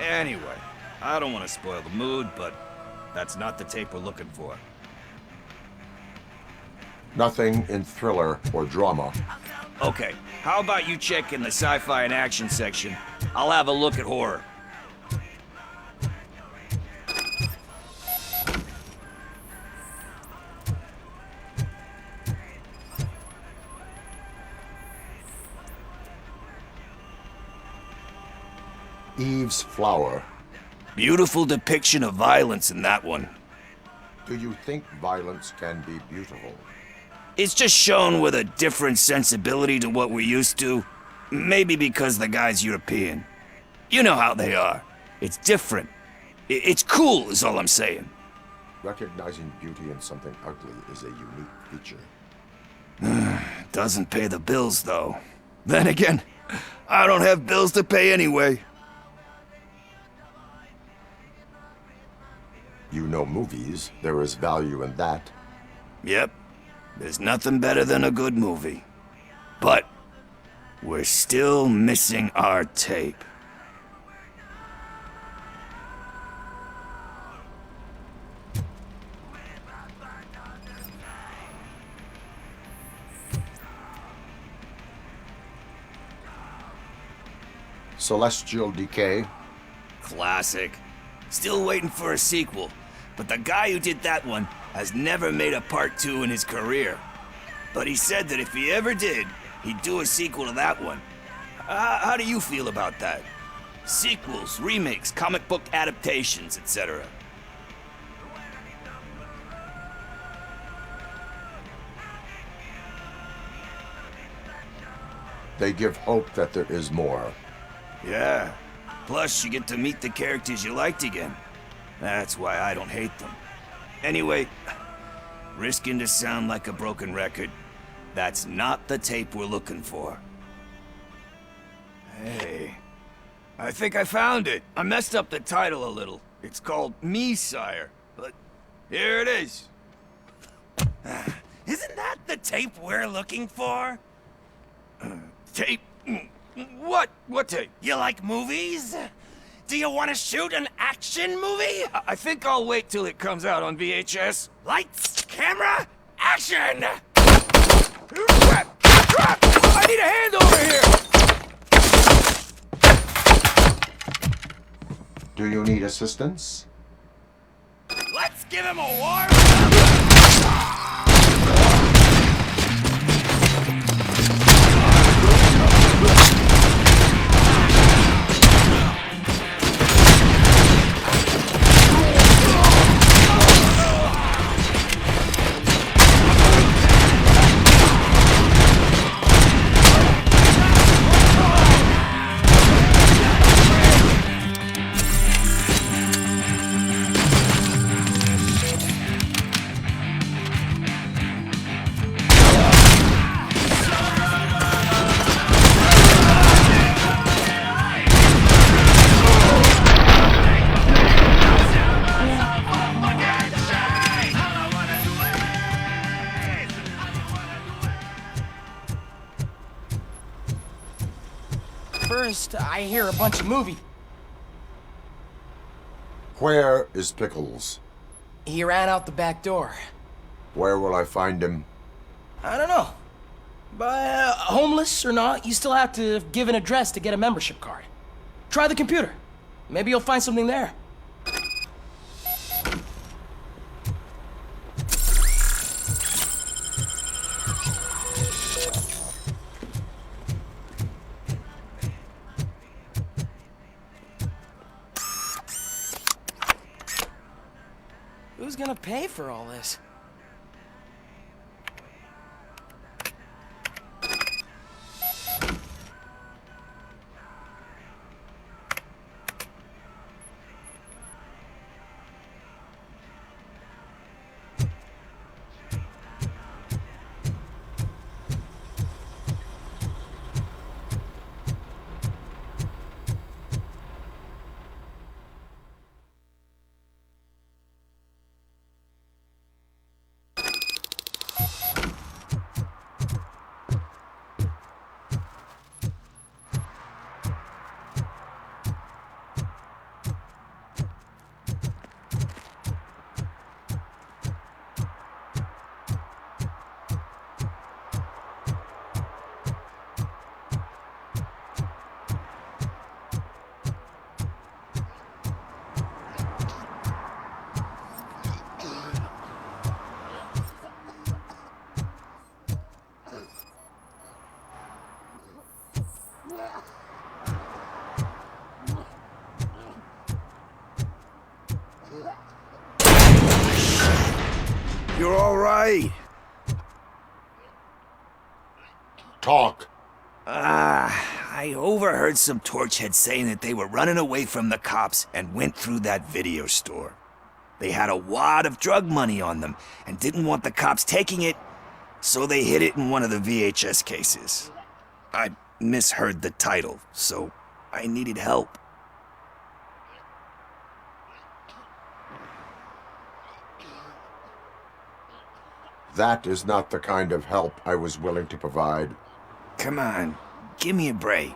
Anyway, I don't want to spoil the mood, but that's not the tape we're looking for. Nothing in thriller or drama. Okay, how about you check in the sci-fi and action section? I'll have a look at horror. Eve's Flower. Beautiful depiction of violence in that one. Do you think violence can be beautiful? It's just shown with a different sensibility to what we're used to. Maybe because the guy's European. You know how they are. It's different. It's cool, is all I'm saying. Recognizing beauty in something ugly is a unique feature. Doesn't pay the bills, though. Then again, I don't have bills to pay anyway. You know movies. There is value in that. Yep. There's nothing better than a good movie. But we're still missing our tape. Celestial Decay. Classic. Still waiting for a sequel, but the guy who did that one has never made a part 2 in his career. But he said that if he ever did, he'd do a sequel to that one. How do you feel about that? Sequels, remakes, comic book adaptations, etc. They give hope that there is more. Yeah. Plus, you get to meet the characters you liked again. That's why I don't hate them. Anyway, risking to sound like a broken record, that's not the tape we're looking for. Hey, I think I found it. I messed up the title a little. It's called Me, Sire, but here it is. Isn't that the tape we're looking for? Tape? What? What tape? You like movies? Do you want to shoot an action movie? I think I'll wait till it comes out on VHS. Lights, camera, action! Crap! Crap! I need a hand over here! Do you need assistance? Let's give him a warm... First, I hear a bunch of movie. Where is Pickles? He ran out the back door. Where will I find him? I don't know. But homeless or not, you still have to give an address to get a membership card. Try the computer. Maybe you'll find something there. Who's gonna pay for all this? You're all right. Talk. I overheard some torchheads saying that they were running away from the cops and went through that video store. They had a wad of drug money on them and didn't want the cops taking it, so they hid it in one of the VHS cases. I misheard the title, so I needed help. That is not the kind of help I was willing to provide. Come on, give me a break.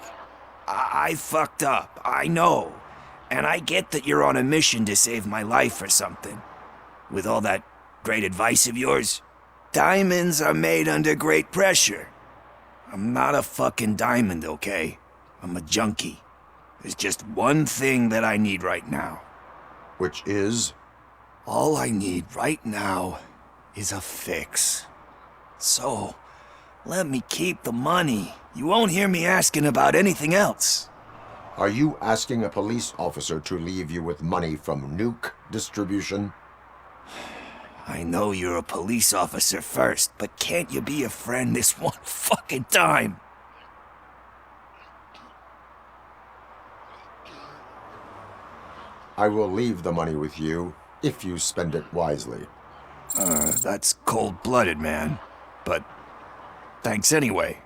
I fucked up, I know. And I get that you're on a mission to save my life or something. With all that great advice of yours, diamonds are made under great pressure. I'm not a fucking diamond, okay? I'm a junkie. There's just one thing that I need right now. Which is? All I need right now is a fix. So, let me keep the money. You won't hear me asking about anything else. Are you asking a police officer to leave you with money from nuke distribution? I know you're a police officer first, but can't you be a friend this one fucking time? I will leave the money with you, if you spend it wisely. That's cold-blooded, man. But thanks anyway.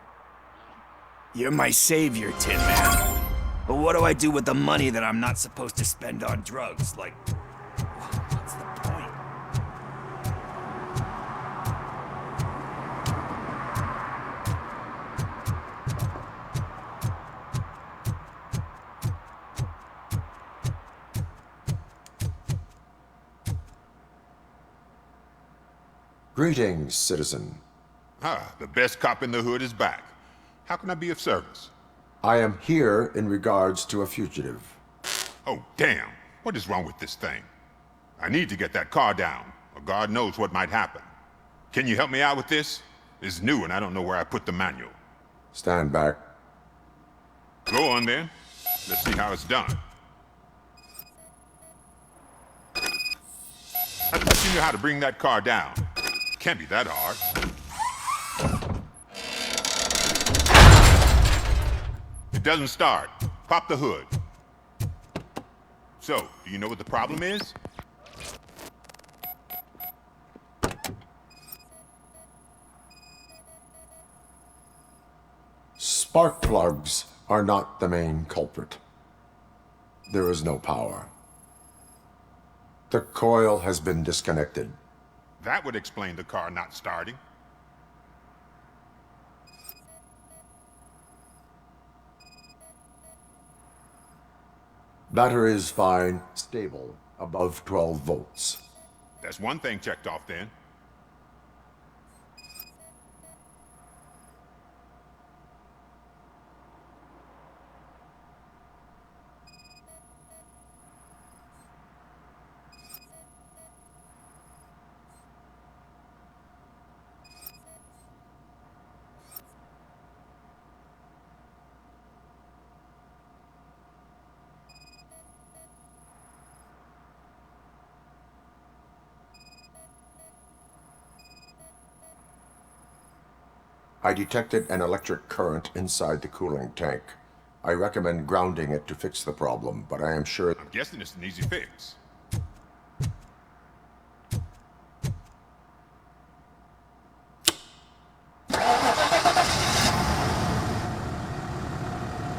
You're my savior, Tin Man. But what do I do with the money that I'm not supposed to spend on drugs? Like, what's the point? Greetings, citizen. Ah, the best cop in the hood is back. How can I be of service? I am here in regards to a fugitive. Oh, damn. What is wrong with this thing? I need to get that car down, or God knows what might happen. Can you help me out with this? It's new and I don't know where I put the manual. Stand back. Go on then. Let's see how it's done. I thought you knew how to bring that car down. Can't be that hard. It doesn't start. Pop the hood. So, do you know what the problem is? Spark plugs are not the main culprit. There is no power. The coil has been disconnected. That would explain the car not starting. Battery is fine, stable, above 12 volts. That's one thing checked off then. I detected an electric current inside the cooling tank. I recommend grounding it to fix the problem, but I am sure... I'm guessing it's an easy fix.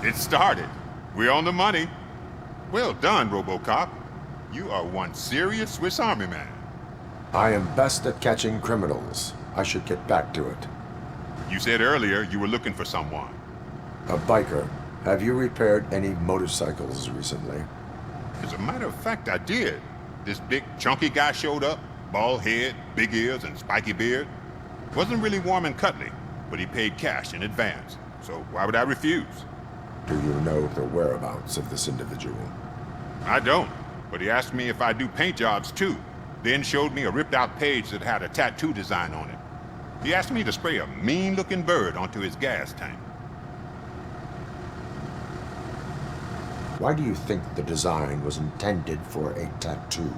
It started. We're on the money. Well done, RoboCop. You are one serious Swiss Army man. I am best at catching criminals. I should get back to it. You said earlier you were looking for someone. A biker. Have you repaired any motorcycles recently? As a matter of fact, I did. This big, chunky guy showed up. Bald head, big ears, and spiky beard. Wasn't really warm and cuddly, but he paid cash in advance. So why would I refuse? Do you know the whereabouts of this individual? I don't, but he asked me if I do paint jobs too. Then showed me a ripped-out page that had a tattoo design on it. He asked me to spray a mean-looking bird onto his gas tank. Why do you think the design was intended for a tattoo?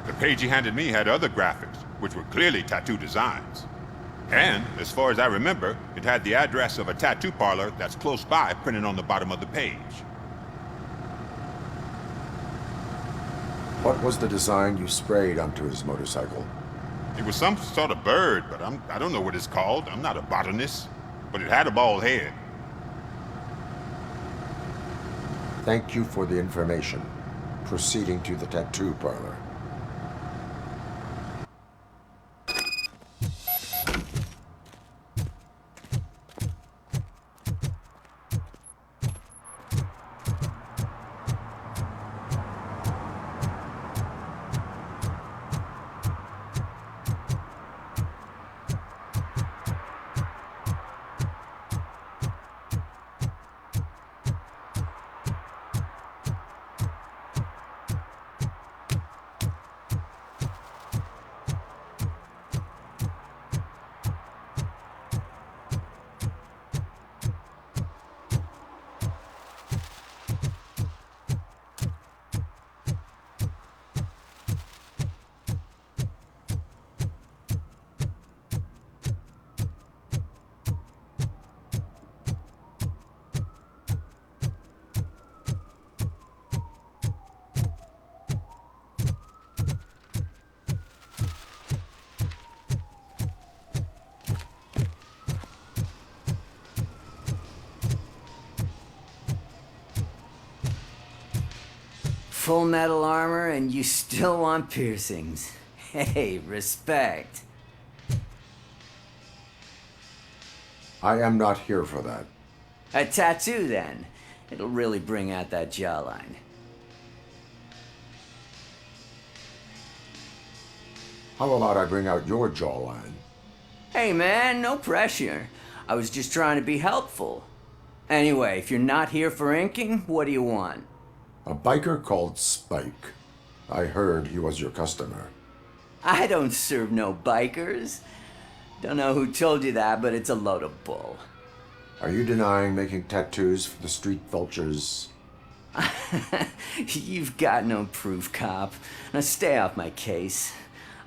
The page he handed me had other graphics, which were clearly tattoo designs. And, as far as I remember, it had the address of a tattoo parlor that's close by printed on the bottom of the page. What was the design you sprayed onto his motorcycle? It was some sort of bird, but I don't know what it's called. I'm not a botanist. But it had a bald head. Thank you for the information. Proceeding to the tattoo parlor. Full metal armor and you still want piercings. Hey, respect. I am not here for that. A tattoo, then. It'll really bring out that jawline. How about I bring out your jawline? Hey, man, no pressure. I was just trying to be helpful. Anyway, if you're not here for inking, what do you want? A biker called Spike. I heard he was your customer. I don't serve no bikers. Don't know who told you that, but it's a load of bull. Are you denying making tattoos for the street vultures? You've got no proof, cop. Now stay off my case.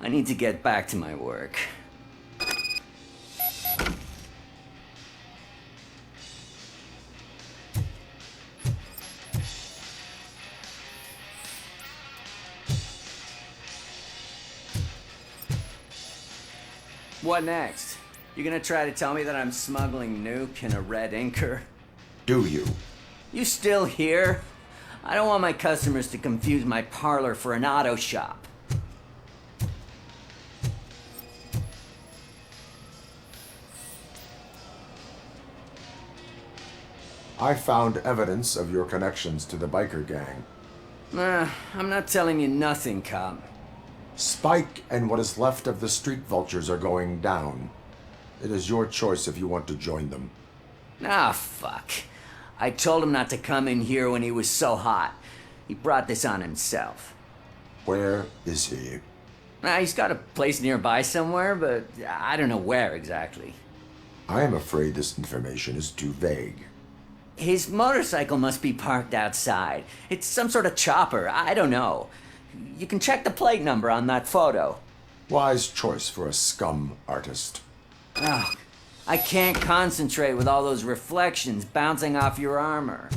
I need to get back to my work. What next? You gonna try to tell me that I'm smuggling nuke in a red inker? Do you? You still here? I don't want my customers to confuse my parlor for an auto shop. I found evidence of your connections to the biker gang. I'm not telling you nothing, cop. Spike and what is left of the street vultures are going down. It is your choice if you want to join them. Ah, fuck. I told him not to come in here when he was so hot. He brought this on himself. Where is he? He's got a place nearby somewhere, but I don't know where exactly. I am afraid this information is too vague. His motorcycle must be parked outside. It's some sort of chopper. I don't know. You can check the plate number on that photo. Wise choice for a scum artist. Oh, I can't concentrate with all those reflections bouncing off your armor.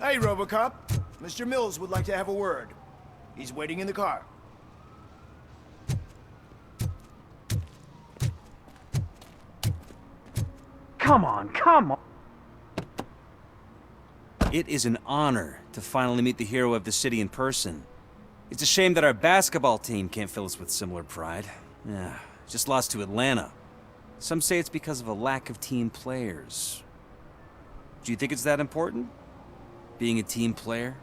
Hey, RoboCop. Mr. Mills would like to have a word. He's waiting in the car. Come on, come on! It is an honor to finally meet the hero of the city in person. It's a shame that our basketball team can't fill us with similar pride. Yeah, just lost to Atlanta. Some say it's because of a lack of team players. Do you think it's that important? Being a team player?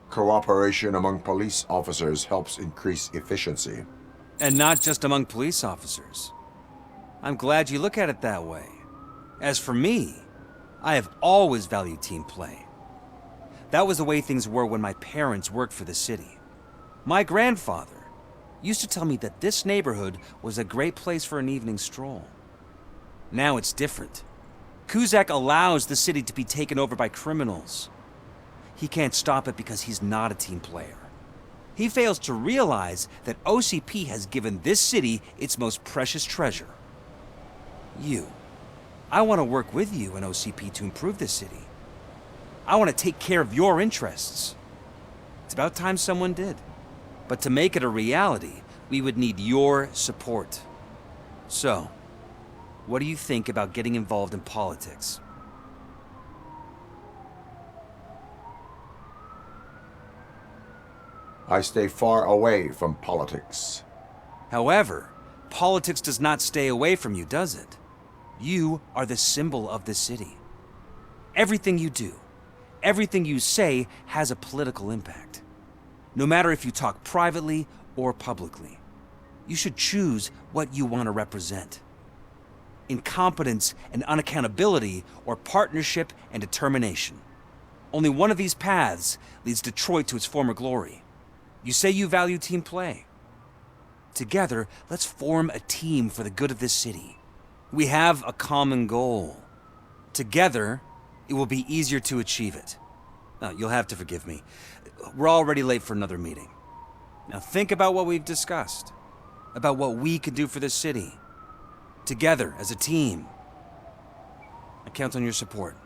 Cooperation among police officers helps increase efficiency. And not just among police officers. I'm glad you look at it that way. As for me, I have always valued team play. That was the way things were when my parents worked for the city. My grandfather used to tell me that this neighborhood was a great place for an evening stroll. Now it's different. Kuzak allows the city to be taken over by criminals. He can't stop it because he's not a team player. He fails to realize that OCP has given this city its most precious treasure. You. I want to work with you and OCP to improve this city. I want to take care of your interests. It's about time someone did. But to make it a reality, we would need your support. So, what do you think about getting involved in politics? I stay far away from politics. However, politics does not stay away from you, does it? You are the symbol of the city. Everything you do, everything you say has a political impact. No matter if you talk privately or publicly, you should choose what you want to represent. Incompetence and unaccountability, or partnership and determination. Only one of these paths leads Detroit to its former glory. You say you value team play. Together, let's form a team for the good of this city. We have a common goal. Together, it will be easier to achieve it. Now, you'll have to forgive me. We're already late for another meeting. Now think about what we've discussed. About what we can do for this city. Together, as a team. I count on your support.